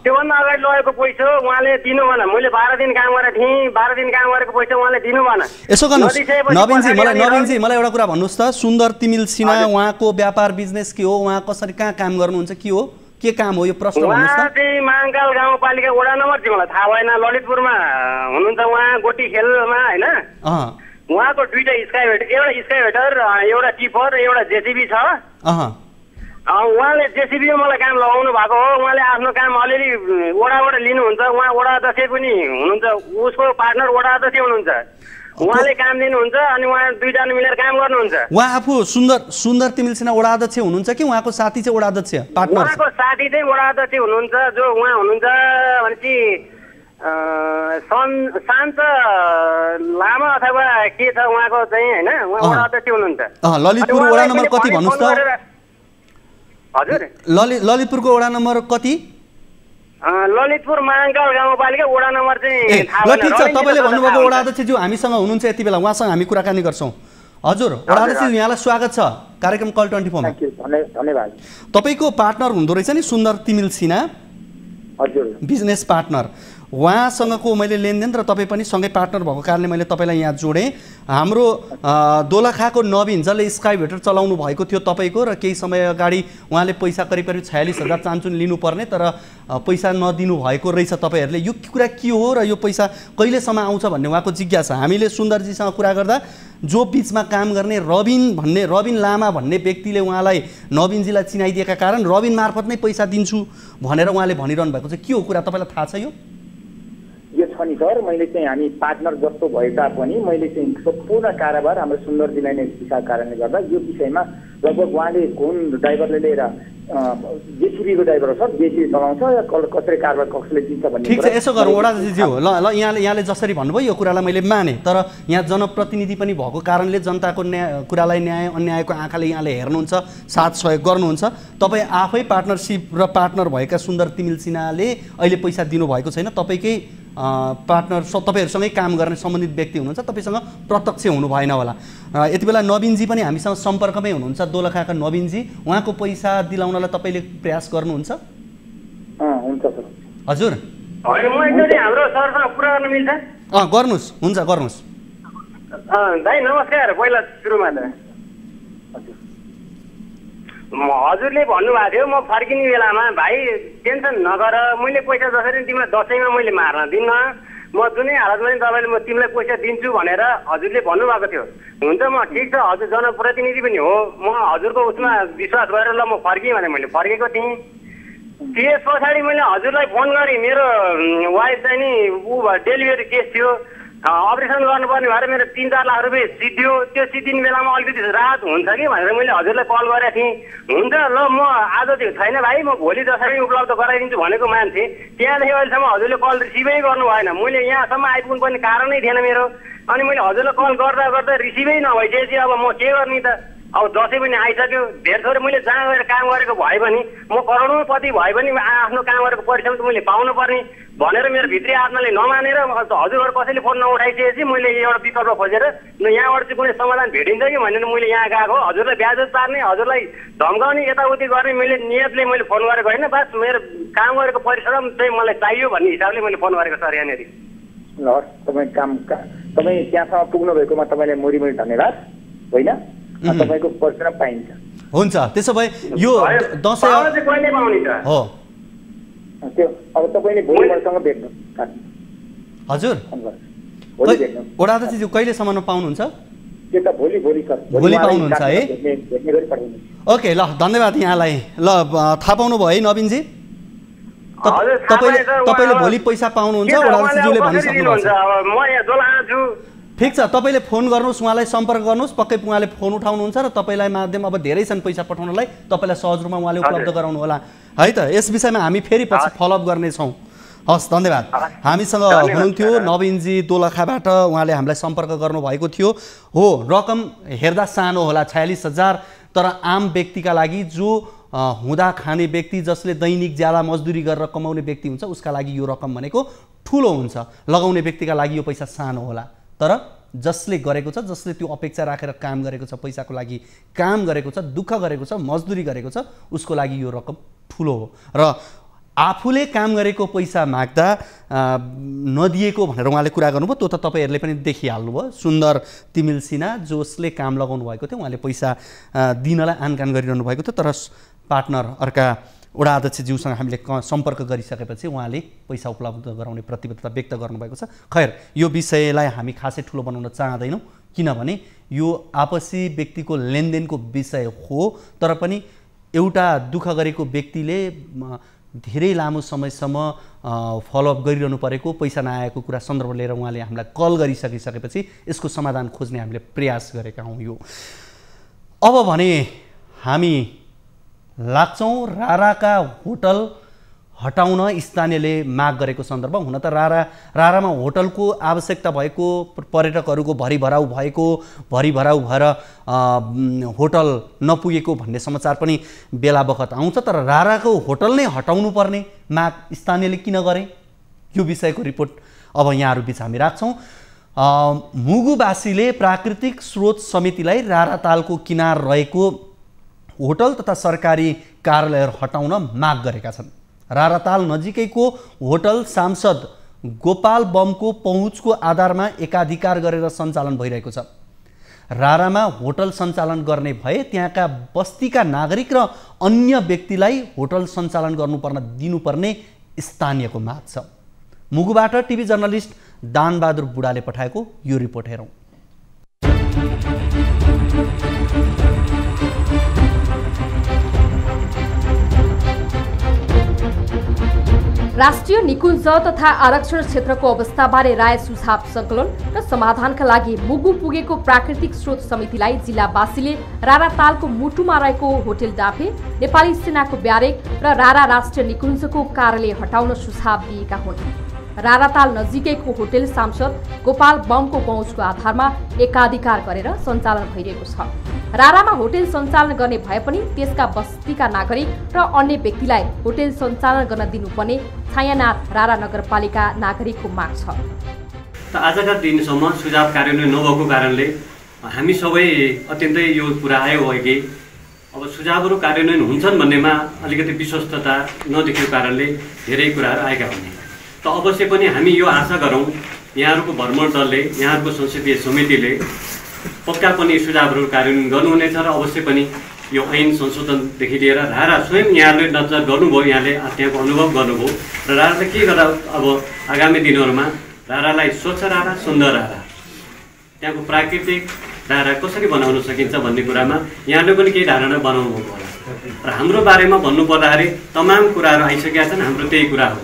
त्योभन्दा अगाडि लगेको पैसा उहाँले दिनु भएन। मैले 12 दिन काम गरेको थिएँ, 12 दिन काम गरेको पैसा उहाँले दिनु भएन। यसो गर्नुहोस् नवीनजी, मलाई एउटा कुरा भन्नुहोस् त, सुन्दर तिमिल सिन्हा उहाँको व्यापार बिजनेस के हो, उहाँ कसरी कहाँ काम गर्नुहुन्छ, के हो, के काम हो यो प्रश्न भन्नुहोस् त? उहाँ चाहिँ महाकाल गाउँपालिका वडा नम्बर चाहिँ मलाई थाहा भएन, ललितपुरमा हुनुहुन्छ उहाँ, गोटी खेलमा होइन। उहाँको 2टा स्काइवेटर, एउटा स्काइवेटर, एउटा टिपर, एउटा जेसिबी छ। उहाँले जेसिबीमा मलाई काम लगाउनु भएको हो। उहाँले आफ्नो काम अलिअलि वडाबाट लिनुहुन्छ, उहाँ वडा अध्यक्ष पनि हुनुहुन्छ, उसको पार्टनर वडा अध्यक्ष हुनुहुन्छ, उहाँले काम दिनुहुन्छ अनि उहाँ 2 जना मिलेर काम गर्नुहुन्छ। उहाँ आफू सुन्दर तिमिल सिन्हा वडा अध्यक्ष हुनुहुन्छ कि उहाँको साथी चाहिँ वडा अध्यक्ष पार्टनर? उहाँको साथी चाहिँ वडा अध्यक्ष हुनुहुन्छ, जो उहाँ हुनुहुन्छ भनेपछि शान्त लामा अथवा के छ उहाँको चाहिँ होइन, उहाँ वडा अध्यक्ष हुनुहुन्छ। ललितपुर वडा नम्बर कति भन्नुहोस् त? हजुर, ललितपुरको वडा नम्बर कति? ललितपुर महाकाल गाउँपालिका वडा नम्बर चाहिँ ल ठिक छ, तपाईँले भन्नुभएको वडा अध्यक्षज्यू हामीसँग हुनुहुन्छ यति बेला, उहाँसँग हामी कुराकानी गर्छौँ। हजुर वडा अध्यक्षज्यू, यहाँलाई स्वागत छ कार्यक्रम कल 24 मा। धन्यवाद। तपाईँको पार्टनर हुँदो रहेछ नि सुन्दर तिमिल सिन्हा? हजुर, बिजनेस पार्टनर, उहाँसँगको मैले लेनदेन र तपाईँ पनि सँगै पार्टनर भएको कारणले मैले तपाईँलाई यहाँ जोडेँ। हाम्रो दोलखाको नवीन जसले स्काइभेटर चलाउनु भएको थियो तपाईँको र केही समय अगाडि उहाँले पैसा करिब 46,000 चान्चुन लिनुपर्ने तर पैसा नदिनु भएको रहेछ तपाईँहरूले। यो कुरा के हो र यो पैसा कहिलेसम्म आउँछ भन्ने उहाँको जिज्ञासा। हामीले सुन्दरजीसँग कुरा गर्दा जो बिचमा काम गर्ने रबिन लामा भन्ने व्यक्तिले उहाँलाई नवीनजीलाई चिनाइदिएका कारण रबिन मार्फत नै पैसा दिन्छु भनेर उहाँले भनिरहनु भएको छ। के हो कुरा तपाईँलाई थाहा छ? यो छ नि सर, मैले चाहिँ हामी पार्टनर जस्तो भए तापनि मैले चाहिँ सम्पूर्ण कारोबार हाम्रो सुन्दरजीलाई नै दिशाको कारणले गर्दा यो विषयमा लगभग उहाँले कुन ड्राइभरले लिएर जेसिबीको ड्राइभर हो सर, जेसिबी चलाउँछ या कसरी कारोबार कसले दिन्छ भन्ने। ठिक छ, यसो गरौँ ओडाजीज्यू, ल यहाँले जसरी भन्नुभयो यो कुरालाई मैले माने, तर यहाँ जनप्रतिनिधि पनि भएको कारणले जनताको कुरालाई न्याय अन्यायको आँखाले यहाँले हेर्नुहुन्छ, साथ सहयोग गर्नुहुन्छ। तपाईँ आफै पार्टनरसिप र पार्टनर भएका सुन्दर तिमिल सिन्हाले अहिले पैसा दिनुभएको छैन, तपाईँकै पार्टनर तपाईँहरूसँगै काम गर्ने सम्बन्धित व्यक्ति हुनुहुन्छ, तपाईँसँग प्रत्यक्ष हुनु भएन होला। यति बेला नवीनजी पनि हामीसँग सम्पर्कमै हुनुहुन्छ, दोलखाका नवीनजी, उहाँको पैसा दिलाउनलाई तपाईँले प्रयास गर्नुहुन्छ? हुन्छ सर। हजुर हाम्रो सरसँग कुरा गर्न मिल्छ? गर्नुहोस्, हुन्छ गर्नुहोस्। दाइ नमस्कार। पहिला सुरुमा त हजुरले भन्नुभएको थियो म फर्किने बेलामा भाइ टेन्सन नगर, मैले पैसा जसरी तिमीलाई दसैँमा मैले मार्न दिन्न, म जुनै हालतमा पनि तपाईँले म तिमीलाई पैसा दिन्छु भनेर हजुरले भन्नुभएको थियो। हुन्छ, म ठिक छ, हजुर जनप्रतिनिधि पनि हो, म हजुरको उसमा विश्वास गरेर ल म फर्केँ भने मैले फर्केको थिएँ। त्यस पछाडि मैले हजुरलाई फोन गरेँ, मेरो वाइफ चाहिँ नि डेलिभरी केस थियो, अपरेसन गर्नुपर्ने भएर मेरो 3-4 लाख रुपियाँ सिद्धियो। त्यो सिद्धिने बेलामा अलिकति राहत हुन्छ कि भनेर मैले हजुरलाई कल गरेको थिएँ। हुन्छ ल, म आज त्यो छैन भाइ, म भोलि जसरी उपलब्ध गराइदिन्छु भनेको मान्छे, त्यहाँदेखि अहिलेसम्म हजुरले कल रिसिभै गर्नु भएन। मैले यहाँसम्म आइपुग्नु पर्ने कारणै थिएन मेरो, अनि मैले हजुरलाई कल गर्दा गर्दा रिसिभै नभइसकेपछि अब म के गर्ने त? अब दसैँ पनि आइसक्यो, धेर थोरै मैले जहाँ गएर काम गरेको भए पनि म करोडपति भए पनि आफ्नो काम गरेको परिश्रम त मैले पाउनु पर्ने भनेर मेरो भित्री आत्माले नमानेर हजुरहरू कसैले फोन नउठाइसकेपछि मैले एउटा विकल्प खोजेर यहाँबाट चाहिँ कुनै समाधान भेटिन्छ कि भनेर मैले यहाँ गएको। हजुरलाई ब्याज पार्ने, हजुरलाई धम्काउने, यताउति गर्ने मैले नियतले मैले फोन गरेको होइन, बस मेरो काम गरेको परिश्रम चाहिँ मलाई चाहियो भन्ने हिसाबले मैले फोन गरेको सर। यहाँनिर ल, तपाईँ त्यहाँसम्म पुग्नु भएकोमा तपाईँलाई मोरी धन्यवाद। होइन, तपाईँको परिश्रम पाइन्छ। हुन्छ, त्यसो भए यो दसैँ कहिले पाउने त? हो त्यो अब तपाईँले भोलि मसँग भेट्नु। हजुर ओडादाजी कहिलेसम्म पाउनुहुन्छ? त्यो त भोलि सर, भोलि पाउनुहुन्छ है? ओके, ल धन्यवाद यहाँलाई। ल थाहा पाउनु भयो है नवीनजी, तपाईँले भोलि पैसा पाउनुहुन्छ ओडादाजीज्यूले भनिसक्नु भएको छ। ठिक छ, तपाईँले फोन गर्नुहोस्, उहाँलाई सम्पर्क गर्नुहोस्, पक्कै उहाँले फोन उठाउनुहुन्छ र तपाईँलाई माध्यम अब धेरै छन् पैसा पठाउनलाई, तपाईँलाई सहज रूपमा उहाँले उपलब्ध गराउनु होला है त। यस विषयमा हामी फेरि पछि फलोअप गर्नेछौँ। हस्, धन्यवाद। हामीसँग हुनुहुन्थ्यो नवीनजी दोलखाबाट, उहाँले हामीलाई सम्पर्क गर्नुभएको थियो। हो, रकम हेर्दा सानो होला 46,000, तर आम व्यक्तिका लागि जो हुँदा खाने व्यक्ति, जसले दैनिक ज्याला मजदुरी गरेर कमाउने व्यक्ति हुन्छ, उसका लागि यो रकम भनेको ठुलो हुन्छ। लगाउने व्यक्तिका लागि यो पैसा सानो होला, तर जसले गरेको छ, जसले त्यो अपेक्षा राखेर काम गरेको छ, पैसाको लागि काम गरेको छ, दुःख गरेको छ, मजदुरी गरेको छ, उसको लागि यो रकम ठुलो हो। र आफूले काम गरेको पैसा माग्दा नदिएको भनेर उहाँले कुरा गर्नुभयो, त्यो त तपाईँहरूले पनि देखिहाल्नुभयो। सुन्दर तिमिल सिन्हा जसले काम लगाउनु भएको थियो, उहाँले पैसा दिनलाई आनकान गरिरहनु भएको थियो, तर पार्टनर अर्का वडा अध्यक्षज्यूसँग हामीले सम्पर्क गरिसकेपछि उहाँले पैसा उपलब्ध गराउने प्रतिबद्धता व्यक्त गर्नुभएको छ। खैर, यो विषयलाई हामी खासै ठुलो बनाउन चाहँदैनौँ, किनभने यो आपसी व्यक्तिको लेनदेनको विषय हो, तर पनि एउटा दुःख गरेको व्यक्तिले धेरै लामो समयसम्म फलोअप गरिरहनु परेको, पैसा नआएको कुरा सन्दर्भ लिएर उहाँले हामीलाई कल गरिसकेपछि यसको समाधान खोज्ने हामीले प्रयास गरेका हौँ। यो अब भने हामी लाग्छौँ राराका होटल हटाउन स्थानीयले माग गरेको सन्दर्भ। हुन त रारामा होटलको आवश्यकता भएको, पर्यटकहरूको भरिभराउ भएर होटल नपुगेको भन्ने समाचार पनि बेला बखत आउँछ, तर राराको होटल नै हटाउनु पर्ने माग स्थानीयले किन गरे, यो विषयको रिपोर्ट अब यहाँहरू बिच हामी राख्छौँ। मुगुवासीले प्राकृतिक स्रोत समितिलाई रारातालको किनार रहेको होटल तथा सरकारी कार्यालयहरू हटाउन माग गरेका छन्। राराताल नजिकैको होटल सांसद गोपाल बमको पहुँचको आधारमा एकाधिकार गरेर सञ्चालन भइरहेको छ। रारामा होटल सञ्चालन गर्ने भए त्यहाँका बस्तीका नागरिक र अन्य व्यक्तिलाई होटल सञ्चालन दिनुपर्ने स्थानीयको माग छ। मुगुबाट टिभी जर्नलिस्ट दानबहादुर बुढाले पठाएको यो रिपोर्ट हेरौँ। राष्ट्रिय निकुञ्ज तथा आरक्षण क्षेत्रको अवस्थाबारे राय सुझाव सङ्कलन र समाधानका लागि मुगु पुगेको प्राकृतिक स्रोत समितिलाई जिल्लावासीले रारातालको मुटुमा रहेको होटल डाफे, नेपाली सेनाको ब्यारेक र रारा राष्ट्रिय निकुञ्जको कार्यालय हटाउन सुझाव दिएका हुन्। राराताल नजिकैको होटल सांसद गोपाल बमको पहुँचको आधारमा एकाधिकार गरेर सञ्चालन भइरहेको छ। रारामा होटल सञ्चालन गर्ने भए पनि त्यसका बस्तीका नागरिक र अन्य व्यक्तिलाई होटल सञ्चालन गर्न दिनुपर्ने छायानाथ रारा नगरपालिका नागरिकको माग छ। आजका दिनसम्म सुझाव कार्यान्वयन नभएको कारणले हामी सबै अत्यन्तै यो कुरा आयो कि अब सुझावहरू कार्यान्वयन हुन्छन् भन्नेमा अलिकति विश्वस्तता नदेखेको कारणले धेरै कुराहरू आएका हुन्। त अवश्य पनि हामी यो आशा गरौँ यहाँहरूको भ्रमण दलले, यहाँहरूको संसदीय समितिले पक्का पनि सुझावहरू कार्यान्वयन गर्नुहुनेछ र अवश्य पनि यो ऐन संशोधनदेखि लिएर रारा स्वयं यहाँले नजर गर्नुभयो, यहाँले त्यहाँको अनुभव गर्नुभयो र राराले के गर्दा अब आगामी दिनहरूमा रारालाई स्वच्छ रारा, सुन्दर रारा, त्यहाँको प्राकृतिक रारा कसरी बनाउन सकिन्छ भन्ने कुरामा यहाँले पनि केही धारणा बनाउनु भएको होला र हाम्रो बारेमा भन्नुपर्दाखेरि तमाम कुराहरू आइसकेका छन्। हाम्रो त्यही कुरा हो।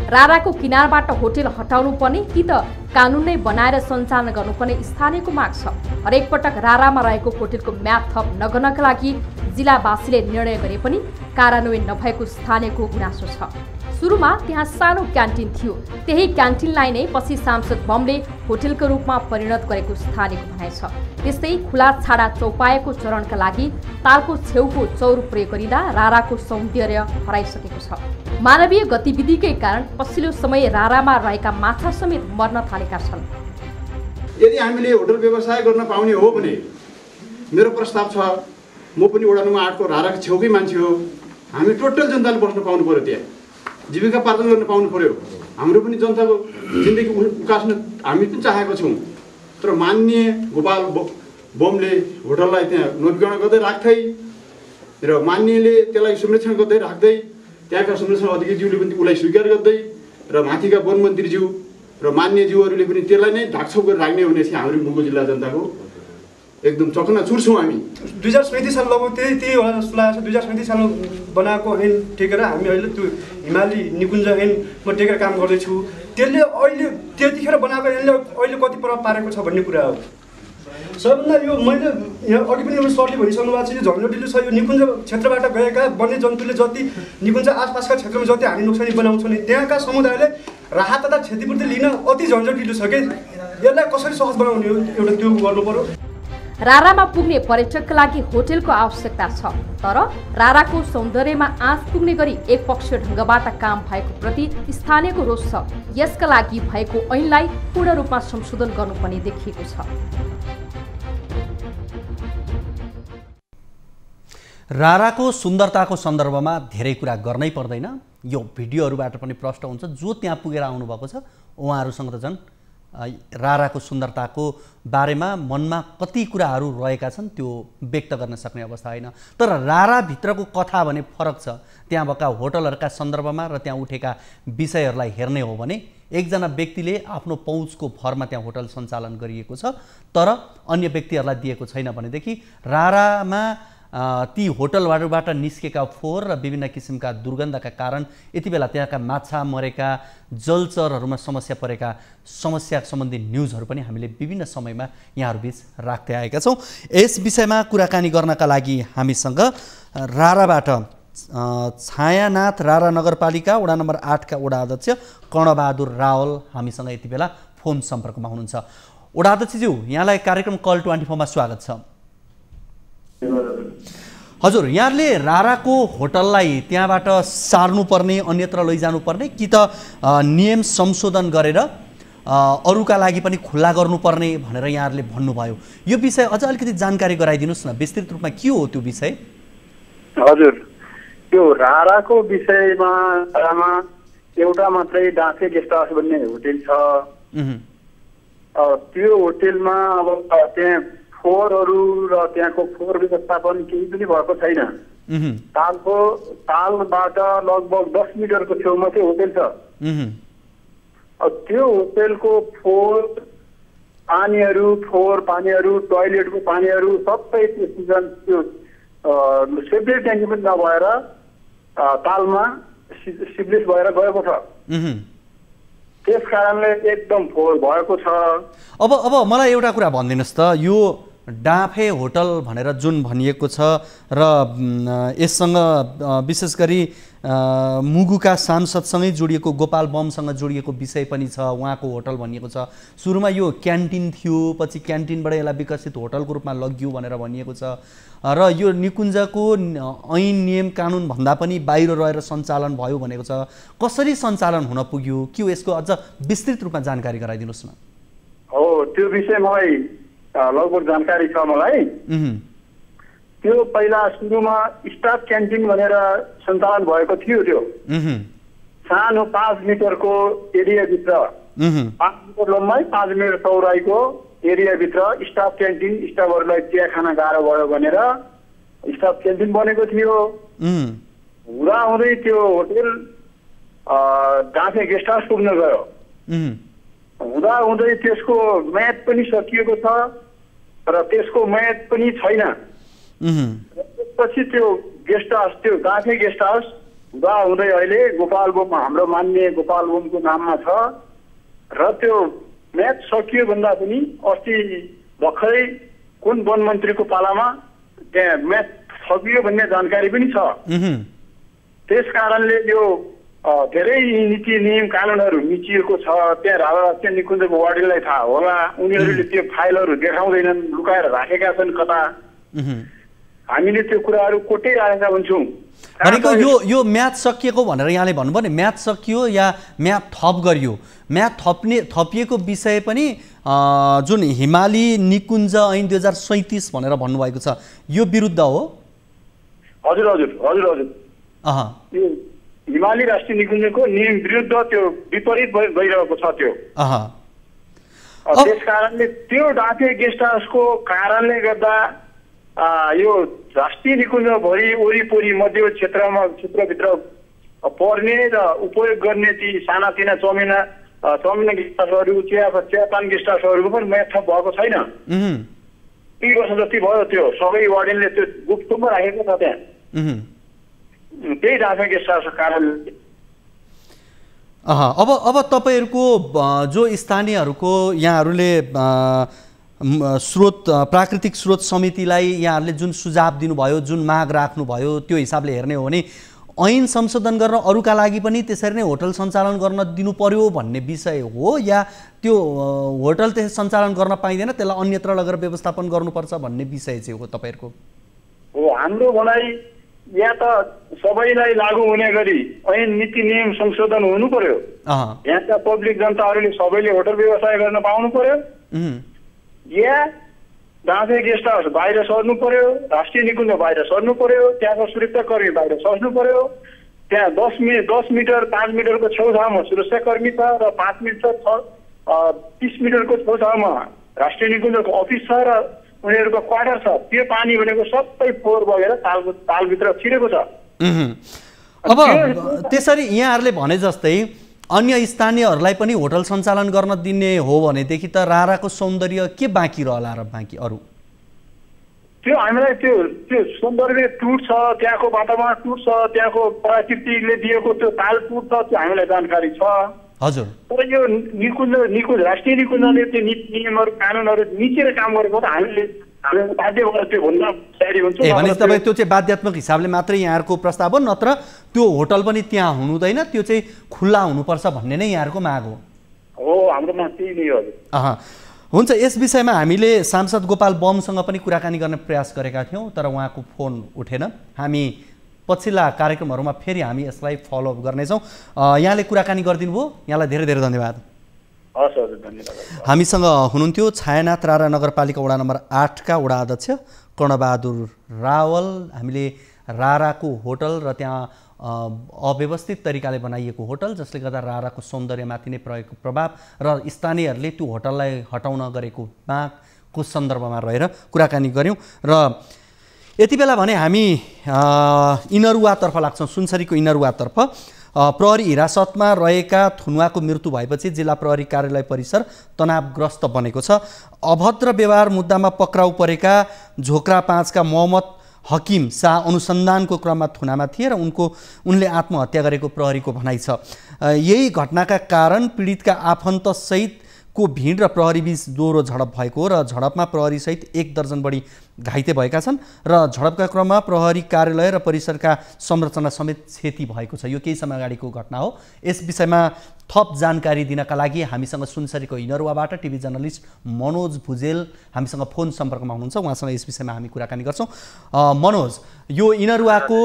राराको किनारबाट होटल हटाउनु पर्ने कि त कानुन नै बनाएर सञ्चालन गर्नुपर्ने स्थानीयको माग छ। हरेक पटक रारामा रहेको होटलको म्याद थप नगर्नका लागि जिल्लावासीले निर्णय गरे पनि कार्यान्वयन नभएको स्थानीयको गुनासो छ। सुरुमा त्यहाँ सानो क्यान्टिन थियो, त्यही क्यान्टिनलाई नै पछि सांसद बमले होटलको रूपमा परिणत गरेको स्थानीयको भनाइ छ। त्यस्तै खुला छाडा चौपाएको चरणका लागि तालको छेउको चौर प्रयोग गरिँदा राराको सौन्दर्य हराइसकेको छ। मानवीय गतिविधिकै कारण पछिल्लो समय रारामा रहेका माछा समेत मर्न थालेका छन्। यदि हामीले होटल व्यवसाय गर्न पाउने हो भने मेरो प्रस्ताव छ, म पनि वडा नम्बर 8 को राराको छेउकै मान्छे हो, हामी टोटल जनताले बस्न पाउनु पर्यो, त्यहाँ जीविकापार्जन गर्न पाउनु पर्यो। हाम्रो पनि जनताको जिन्दगी उकास्न हामी पनि चाहेको छौँ। तर माननीय गोपाल बमले होटललाई त्यहाँ नवीकरण गर्दै राख्दै र माननीयले त्यसलाई संरक्षण गर्दै राख्दै, त्यहाँका संरक्षण अधिकारीज्यूले पनि उसलाई स्वीकार गर्दै र माथिका वन मन्त्रीज्यू र मान्यज्यूहरूले पनि त्यसलाई नै ढाकछोप गरेर राख्ने हुने चाहिँ हाम्रो मुगु जिल्ला जनताको एकदम चकनाचुर छौँ हामी। 2037 साल लगभग त्यही होला जस्तो लागेको छ। 2037 सालमा बनाएको ऐन टेकेर हामी अहिले त्यो हिमाली निकुञ्ज ऐनमा टेकेर काम गर्दैछु। त्यसले अहिले त्यतिखेर बनाएको ऐनले अहिले कति प्रभाव पारेको छ भन्ने कुरा हो। सबभन्दा यो मैले यहाँ अघि पनि एउटा सरले भनिसक्नु भएको छ, यो झन्झटिलो छ। यो निकुञ्ज क्षेत्रबाट गएका वन्यजन्तुले जति निकुञ्ज आसपासका क्षेत्रमा जति हानि नोक्सानी बनाउँछ नि, त्यहाँका समुदायले राहत तथा क्षतिपूर्ति लिन अति झन्झटिलो छ कि यसलाई कसरी सहज बनाउने हो, एउटा त्यो गर्नु पर्यो। रारामा पुग्ने पर्यटकका लागि होटलको आवश्यकता छ, तर राराको सौन्दर्यमा आँच पुग्ने गरी एकपक्षीय ढङ्गबाट काम भएको प्रति स्थानीयको रोष छ। यसका लागि भएको ऐनलाई पूर्ण रूपमा संशोधन गर्नुपर्ने देखिएको छ। राराको सुन्दरताको सन्दर्भमा धेरै कुरा गर्नै पर्दैन, यो भिडियोहरूबाट पनि प्रष्ट हुन्छ। जो त्यहाँ पुगेर आउनुभएको छ उहाँहरूसँग त झन् राराको सुन्दरताको बारेमा मनमा कति कुराहरू रहेका छन् त्यो व्यक्त गर्न सक्ने अवस्था होइन। तर राराभित्रको कथा भने फरक छ। त्यहाँ भएका होटलहरूका सन्दर्भमा र त्यहाँ उठेका विषयहरूलाई हेर्ने हो भने एकजना व्यक्तिले आफ्नो पहुँचको भरमा त्यहाँ होटल सञ्चालन गरिएको छ, तर अन्य व्यक्तिहरूलाई दिएको छैन भनेदेखि रारामा ती होटलबाट निस्केका फोहोर र विभिन्न किसिमका दुर्गन्धका कारण यति बेला त्यहाँका माछा मरेका, जलचरहरूमा समस्या परेका समस्या सम्बन्धी न्युजहरू पनि हामीले विभिन्न समयमा यहाँहरूबीच राख्दै आएका छौँ। यस विषयमा कुराकानी गर्नका लागि हामीसँग राराबाट छायानाथ रारा नगरपालिका वडा नम्बर 8 का वडा अध्यक्ष कर्णबहादुर रावल हामीसँग यति बेला फोन सम्पर्कमा हुनुहुन्छ। वडा अध्यक्षज्यू, यहाँलाई कार्यक्रम कल 24 मा स्वागत छ। हजुर, यहाँले राराको होटललाई त्यहाँबाट सार्नुपर्ने, अन्यत्र लैजानुपर्ने कि त नियम संशोधन गरेर अरूका लागि पनि खुल्ला गर्नुपर्ने भनेर यहाँहरूले भन्नुभयो। यो विषय अझ अलिकति जानकारी गराइदिनुहोस् न, विस्तृत रूपमा के हो त्यो विषय? हजुर, त्यो राराको विषयमा एउटा मात्रै डाँफे गेस्ट हाउस भन्ने होटल छ। त्यो होटलमा अब त्यहाँ फोहोरहरू र त्यहाँको फोहोर व्यवस्थापन केही पनि भएको छैन। तालबाट लगभग 10 मिटरको छेउमा चाहिँ होटेल छ। त्यो होटेलको फोहोर पानीहरू टोयलेटको पानीहरू सबै त्यो सेप्रेट ट्याङ्की पनि नभएर तालमा सिप्लेस भएर गएको छ। त्यस कारणले एकदम फोहोर भएको छ। अब मलाई एउटा कुरा भनिदिनुहोस् त, यो डाँफे होटल भनेर जुन भनिएको छ र यससँग विशेष गरी मुगुका सांसदसँगै जोडिएको गोपाल बमसँग जोडिएको विषय पनि छ, उहाँको होटल भनिएको छ। सुरुमा यो क्यान्टिन थियो, पछि क्यान्टिनबाट यसलाई विकसित होटलको रूपमा लगियो भनेर भनिएको छ र यो निकुञ्जको ऐन नियम कानुन भन्दा पनि बाहिर रहेर सञ्चालन भयो भनेको छ। कसरी सञ्चालन हुन पुग्यो, के यसको अझ विस्तृत रूपमा जानकारी गराइदिनुहोस् न। हो, त्यो विषय मलाई लगभग जानकारी छ मलाई। त्यो पहिला सुरुमा स्टाफ क्यान्टिन भनेर सञ्चालन भएको थियो। त्यो सानो 5 मिटरको एरियाभित्र 5 मिटर लम्बाइ 5 मिटर चौडाइको एरियाभित्र स्टाफ क्यान्टिन, स्टाफहरूलाई चिया खाना गाह्रो भयो भनेर स्टाफ क्यान्टिन बनेको थियो। हुँदै त्यो होटेल डाँफे गेस्ट हाउस पुग्न गयो। हुँदै त्यसको म्याद पनि सकिएको छ र त्यसको म्याद पनि छैन। त्यसपछि त्यो गेस्ट हाउस, त्यो डाँफे गेस्ट हाउस हुँदै अहिले गोपाल बम, हाम्रो मान्य गोपाल बमको नाममा छ र त्यो म्याद सकियो भन्दा पनि अस्ति भर्खरै कुन वन मन्त्रीको पालामा त्यहाँ म्याद सकियो भन्ने जानकारी पनि छ। त्यस कारणले यो धेरै नीति नियम कानुनहरू मिचिएको छ। त्यहाँ राष्ट्रिय निकुञ्जको वार्डनलाई थाहा होला, उनीहरूले त्यो फाइलहरू देखाउँदैनन्, लुकाएर राखेका छन् कता। हामीले त्यो कुराहरू कोटिरहेका हुन्छौँ। भनेको यो म्याद सकिएको भनेर यहाँले भन्नुभयो नि, म्याद सकियो या म्याद थप गरियो, म्याद थपिएको विषय पनि जुन हिमाली निकुञ्ज ऐन 2037 भनेर भन्नुभएको छ, यो विरुद्ध हो? हजुर। यो हिमाली राष्ट्रिय निकुञ्जको नियम विरुद्ध त्यो विपरीत गइरहेको छ त्यो। त्यस कारणले त्यो डाँफे गेस्ट हाउसको कारणले गर्दा यो राष्ट्रिय निकुञ्जभरि वरिपरि मध्य क्षेत्रभित्र पर्ने र उपयोग गर्ने ती सानातिना चमिना गेस्ट हाउसहरू, चियापान गेस्ट हाउसहरूको पनि म्याद थप भएको छैन। 3 वर्ष जति भयो त्यो सबै वार्डनले त्यो गुप्तमा राखेको छ त्यहाँ। त्यही डाँफे गेस्ट हाउसको कारणले। अब तपाईँहरूको जो स्थानीयहरूको यहाँहरूले प्राकृतिक स्रोत समितिलाई यहाँहरूले जुन सुझाव दिनुभयो, जुन माग राख्नुभयो, त्यो हिसाबले हेर्ने हो भने ऐन संशोधन गर्न अरूका लागि पनि त्यसरी नै होटल सञ्चालन गर्न दिनु पर्यो भन्ने विषय हो, या त्यो होटल त्यसै सञ्चालन गर्न पाइँदैन, त्यसलाई अन्यत्र लगेर व्यवस्थापन गर्नुपर्छ भन्ने विषय चाहिँ हो तपाईँहरूको? हो, हाम्रो भनाइ या त सबैलाई लागू हुने गरी ऐन नीति नियम संशोधन हुनु पर्यो। यहाँका पब्लिक जनताहरूले सबैले होटल व्यवसाय गर्न पाउनु पर्यो, या डाँफे गेस्ट हाउस बाहिर सर्नु पर्यो, राष्ट्रिय निकुञ्ज बाहिर सर्नु पर्यो, त्यहाँको सुरक्षाकर्मी बाहिर सर्नु पर्यो। त्यहाँ 10 मिटर 5 मिटरको छेउछाउमा सुरक्षाकर्मी छ र 5 मिटर 30 मिटरको छेउछाउमा राष्ट्रिय निकुञ्जको अफिस छ र उनीहरूको क्वार्टर छ। त्यो पानी भनेको सबै फोहोर बगेर तालभित्र छिरेको छ। अब त्यसरी यहाँहरूले भने जस्तै अन्य स्थानीयहरूलाई पनि होटल सञ्चालन गर्न दिने हो भनेदेखि त राराको सौन्दर्य के बाँकी रहला र बाँकी अरू? त्यो हामीलाई त्यो सौन्दर्य टुट्छ, त्यहाँको वातावरण टुट्छ, त्यहाँको प्रकृतिले दिएको त्यो ताल टुट्छ, त्यो हामीलाई जानकारी छ। हजुर। तर यो निकुञ्ज राष्ट्रिय निकुञ्जले त्यो नीति नियमहरू कानुनहरू मिचेर काम गरेको त हामीले बाध्य भएर त्यो भन्न तयारी हुन्छौँ। भनेपछि तपाईँ त्यो चाहिँ बाध्यात्मक हिसाबले मात्रै यहाँहरूको प्रस्ताव हो, नत्र त्यो होटल पनि त्यहाँ हुनुहुँदैन, त्यो चाहिँ खुल्ला हुनुपर्छ भन्ने नै यहाँहरूको माग हो? हो, हाम्रोमा त्यही नै हो। हुन्छ, यस विषयमा हामीले सांसद गोपाल बमसँग पनि कुराकानी गर्ने प्रयास गरेका थियौँ, तर उहाँको फोन उठेन। हामी पछिल्ला कार्यक्रमहरूमा फेरि हामी यसलाई फलोअप गर्नेछौँ। यहाँले कुराकानी गरिदिनु भयो, यहाँलाई धेरै धेरै धन्यवाद। हामीसँग हुनुहुन्थ्यो छायानाथ रारा नगरपालिका वडा नम्बर 8 का वडा अध्यक्ष कर्णबहादुर रावल। हामीले राराको होटल र त्यहाँ अव्यवस्थित तरिकाले बनाइएको होटल जसले गर्दा राराको सौन्दर्यमाथि नै परेको प्रभाव र स्थानीयहरूले त्यो होटललाई हटाउन गरेको माग को सन्दर्भमा रहेर कुराकानी गऱ्यौँ र यति बेला भने हामी इनरुवातर्फ लाग्छौँ। सुनसरीको इनरुवातर्फ प्रहरी हिरासतमा रहेका थुनुवाको मृत्यु भएपछि जिल्ला प्रहरी कार्यालय परिसर तनावग्रस्त बनेको छ। अभद्र व्यवहार मुद्दामा पक्राउ परेका झोक्रा 5 का मोहम्मद हकिम शाह अनुसन्धानको क्रममा थुनामा थिए र उनले आत्महत्या गरेको प्रहरीको भनाइ छ। यही घटनाका कारण पीडितका आफन्तसहितको भिड र प्रहरीबीच दोहोरो झडप भएको हो र झडपमा प्रहरीसहित 1 दर्जन बढी घाइते भएका छन् र झडपका क्रममा प्रहरी कार्यालय र परिसरका संरचना समेत क्षति भएको छ। यो केही समय अगाडिको घटना हो। यस विषयमा थप जानकारी दिनका लागि हामीसँग सुनसरीको इनरुवाबाट टिभी जर्नलिस्ट मनोज भुजेल हामीसँग फोन सम्पर्कमा हुनुहुन्छ। उहाँसँग यस विषयमा हामी कुराकानी गर्छौँ। मनोज, यो इनरुवाको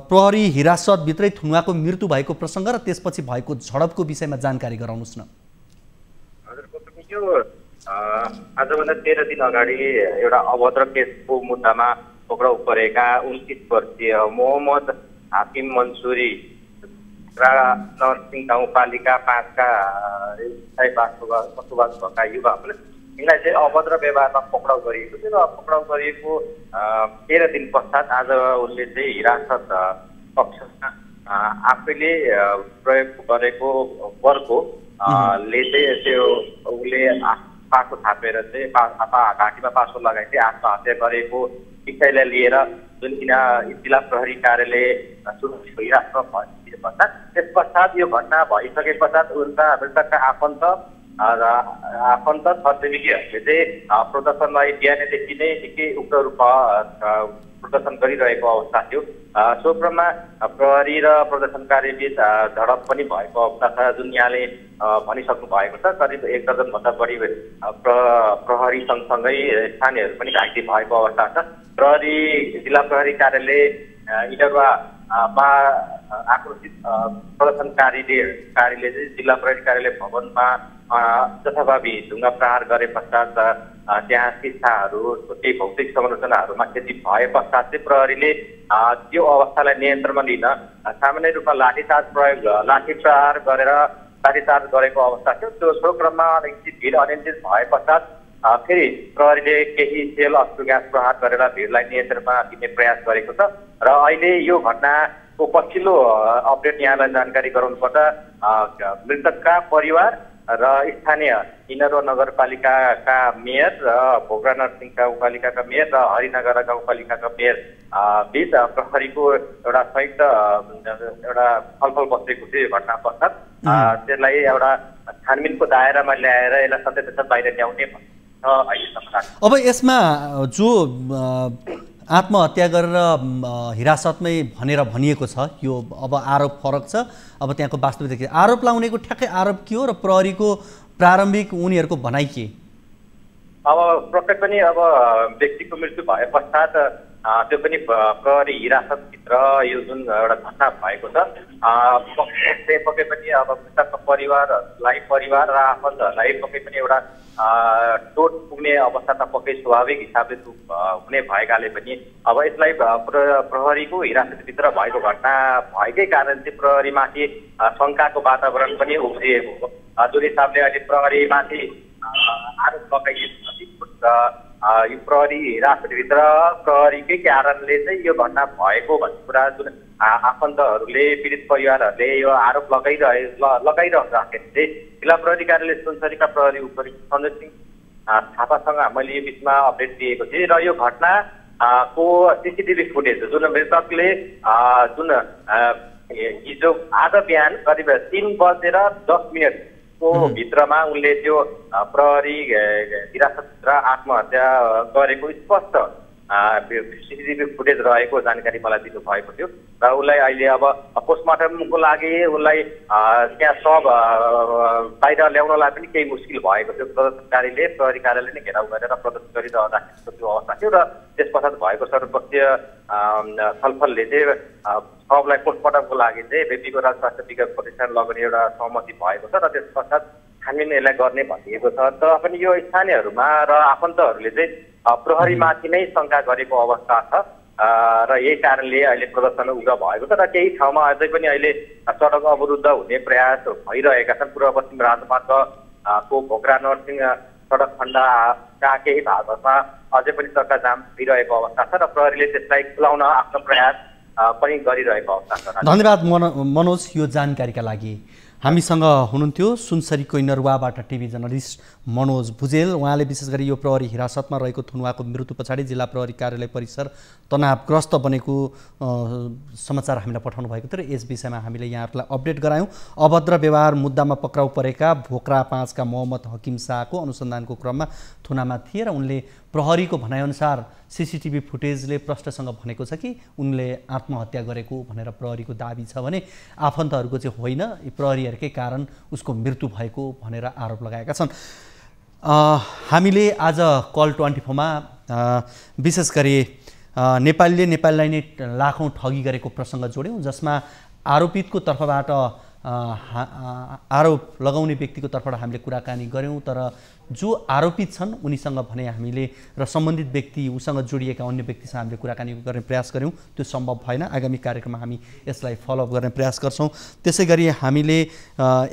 प्रहरी हिरासतभित्रै थुनुवाको मृत्यु भएको प्रसङ्ग र त्यसपछि भएको झडपको विषयमा जानकारी गराउनुहोस् न। आजभन्दा 13 दिन अगाडि एउटा अभद्र केसको मुद्दामा पक्राउ परेका 29 वर्षीय मोहम्मद हाकिम मन्सुरी नरसिंह गाउँपालिका 5 का बसोबास भएका युवाहरूले यिनलाई चाहिँ अभद्र व्यवहारमा पक्राउ गरिएको थियो र पक्राउ गरिएको 13 दिन पश्चात आज उनले चाहिँ हिरासत कक्षमा आफैले प्रयोग गरेको बलको ले चाहिँ त्यो उसले पासो थापेर चाहिँ घाँटीमा पासो लगाइ चाहिँ आत्महत्या गरेको विषयलाई लिएर जुन जिल्ला प्रहरी कार्यालय सुरक्षित हिरासतमा भइसके पश्चात त्यस पश्चात यो घटना भइसके पश्चात उनका मृतकका आफन्त छरछिमेकीहरूले चाहिँ प्रदर्शनलाई बिहानदेखि नै निकै उग्र रूपमा प्रदर्शन गरिरहेको अवस्था थियो। सो क्रममा प्रहरी र प्रदर्शनकारी बीच झडप पनि भएको अवस्था छ, जुन यहाँले भनिसक्नु भएको छ। करिब 1 दर्जनभन्दा बढी प्रहरी सँगसँगै स्थानीयहरू पनि घाइते भएको अवस्था छ। प्रहरी जिल्ला प्रहरी कार्यालय इनरुवामा आक्रोशित प्रदर्शनकारीले चाहिँ जिल्ला प्रहरी कार्यालय भवनमा जथाभावी ढुङ्गा प्रहार गरे पश्चात त्यहाँ शिक्षाहरू केही भौतिक संरचनाहरूमा क्षति भए पश्चात चाहिँ प्रहरीले त्यो अवस्थालाई नियन्त्रणमा लिन सामान्य रूपमा लाठीचार्ज गरेको अवस्था थियो। त्यो क्रममा अनिश्चित भिड अनियन्त्रित भए पश्चात फेरि प्रहरीले केही सेल अश्रु ग्यास प्रहार गरेर भिडलाई नियन्त्रणमा लिने प्रयास गरेको छ र अहिले यो घटनाको पछिल्लो अपडेट यहाँलाई जानकारी गराउनुपर्दा मृतकका परिवार र स्थानीय इनरुवा नगरपालिकाका मेयर र भोगरा नरसिंह गाउँपालिकाका मेयर र हरिनगर गाउँपालिकाका मेयर बीच प्रहरीको एउटा संयुक्त एउटा छलफल बसेको थियो। घटना पश्चात त्यसलाई एउटा छानबिनको दायरामा ल्याएर यसलाई सत्यतः बाहिर ल्याउने अब यसमा जो आत्महत्या गरेर हिरासतमै भनेर भनिएको छ, यो अब आरोप फरक छ। अब त्यहाँको वास्तविकता आरोप लाउनेको ठ्याक्कै आरोप के हो र प्रहरीको प्रारम्भिक उनीहरूको भनाइ के? अब पक्कै पनि अब व्यक्तिको मृत्यु भए पश्चात त्यो पनि प्रहरी हिरासतभित्र यो जुन एउटा घटना भएको छ पक्कै पनि अब मृतकको परिवार र आफन्तहरूलाई पक्कै पनि एउटा टोट पुग्ने अवस्था त पक्कै स्वाभाविक हिसाबले हुने भएकाले पनि अब यसलाई प्रहरीको हिरासतभित्र भएको घटना भएकै कारण चाहिँ प्रहरीमाथि शङ्काको वातावरण पनि उब्रिएको हो। जुन हिसाबले अहिले प्रहरीमाथि आरोप लगाइएको छ यो प्रहरी हिरासतभित्र प्रहरीकै कारणले चाहिँ यो घटना भएको भन्ने कुरा जुन आफन्तहरूले पीडित परिवारहरूले यो आरोप लगाइरहँदाखेरि चाहिँ जिल्ला प्रहरी कार्यालय सुनसरीका प्रहरी उपरीक्षक सञ्जय सिंह थापासँग मैले यो बिचमा अपडेट दिएको थिएँ र यो घटनाको सिसिटिभी फुटेज जुन मृतकले जुन हिजो आज बिहान करिब 3:10 को भित्रमा उनले त्यो प्रहरी हिरासतभित्र आत्महत्या गरेको स्पष्ट सिसिटिभी फुटेज रहेको जानकारी मलाई दिनुभएको थियो र उसलाई अहिले अब पोस्टमार्टमको लागि उसलाई त्यहाँ सब बाहिर ल्याउनलाई पनि केही मुस्किल भएको थियो। प्रदर्शनकारीले प्रहरी कार्यालय नै घेराउ गरेर प्रदर्शन गरिरहँदाखेरिको त्यो अवस्था थियो र त्यस पश्चात भएको सर्वपक्षीय छलफलले चाहिँ सबलाई पोस्टमार्टमको लागि चाहिँ बेबीको राज स्वास्थ्य विज्ञान प्रतिष्ठान लगाउने एउटा सहमति भएको छ र त्यस पश्चात छानबिन यसलाई गर्ने भनिएको छ। तर पनि यो स्थानीयहरूमा र आफन्तहरूले चाहिँ प्रहरीमाथि नै शङ्का गरेको अवस्था छ र यही कारणले अहिले प्रदर्शन उग्र भएको छ र केही ठाउँमा अझै पनि अहिले सडक अवरुद्ध हुने प्रयास भइरहेका छन्। पूर्व पश्चिम राजमार्गको भोगरा नरसिंह सडक खण्डका केही भागहरूमा अझै पनि चक्का जाम भइरहेको अवस्था छ र प्रहरीले त्यसलाई खुलाउन आफ्नो प्रयास पनि गरिरहेको अवस्था छ। धन्यवाद मनोज यो जानकारीका लागि। हामीसँग हुनुहुन्थ्यो सुनसरीको इनरुवाबाट टिभी जर्नलिस्ट मनोज भुजेल। उहाँले विशेष गरी यो प्रहरी हिरासतमा रहेको थुनुवाको मृत्यु पछाडि जिल्ला प्रहरी कार्यालय परिसर तनावग्रस्त बनेको समाचार हामीलाई पठाउनु भएको थियो र यस विषयमा हामीले यहाँहरूलाई अपडेट गरायौँ। अभद्र व्यवहार मुद्दामा पक्राउ परेका भोक्रा 5 का मोहम्मद हकिम शाहको अनुसन्धानको क्रममा थुनामा थिए र उनले प्रहरीको भनाइअनुसार सीसीटीभी फुटेजले प्रष्टसँग भनेको छ कि उनले आत्महत्या गरेको भनेर प्रहरीको दाबी छ भने आफन्तहरूको चाहिँ होइन, प्रहरीहरूकै कारण उसको मृत्यु भएको भनेर आरोप लगाएका छन्। हामीले आज कल 24मा विशेष गरी नेपालीले नेपालीलाई नै लाखौँ ठगी गरेको प्रसङ्ग जोड्यौँ, जसमा आरोपितको तर्फबाट आरोप लगाउने व्यक्तिको तर्फबाट हामीले कुराकानी गऱ्यौँ, तर जो आरोपित छन् उनीसँग भने हामीले र सम्बन्धित व्यक्ति उसँग जोडिएका अन्य व्यक्तिसँग हामीले कुराकानी गर्ने प्रयास गऱ्यौँ, त्यो सम्भव भएन। आगामी कार्यक्रममा हामी यसलाई फलोअप गर्ने प्रयास गर्छौँ। त्यसै गरी हामीले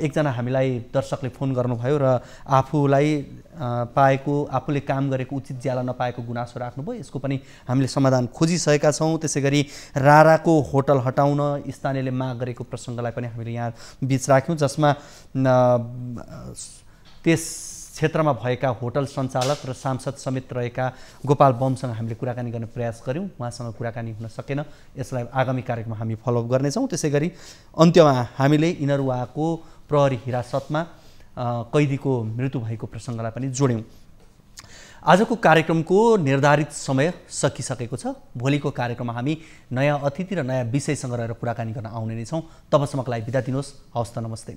एकजना हामीलाई दर्शकले फोन गर्नुभयो र आफूले काम गरेको उचित ज्याला नपाएको गुनासो राख्नुभयो, यसको पनि हामीले समाधान खोजिसकेका छौँ। त्यसै गरी राराको होटल हटाउन स्थानीयले माग गरेको प्रसङ्गलाई पनि हामीले यहाँ बिच राख्यौँ, जसमा त्यस क्षेत्रमा भएका होटल सञ्चालक र सांसद समेत रहेका गोपाल बमसँग हामीले कुराकानी गर्ने प्रयास गऱ्यौँ, उहाँसँग कुराकानी हुन सकेन। यसलाई आगामी कार्यक्रममा हामी फलोअप गर्नेछौँ। त्यसै गरी अन्त्यमा हामीले इनरुवाको प्रहरी हिरासतमा कैदीको मृत्यु भएको प्रसङ्गलाई पनि जोड्यौँ। आजको कार्यक्रमको निर्धारित समय सकिसकेको छ। भोलिको कार्यक्रममा हामी नयाँ अतिथि र नयाँ विषयसँग रहेर कुराकानी गर्न आउने नै छौँ। तबसम्मको लागि बिदा दिनुहोस्। हवस् त, नमस्ते।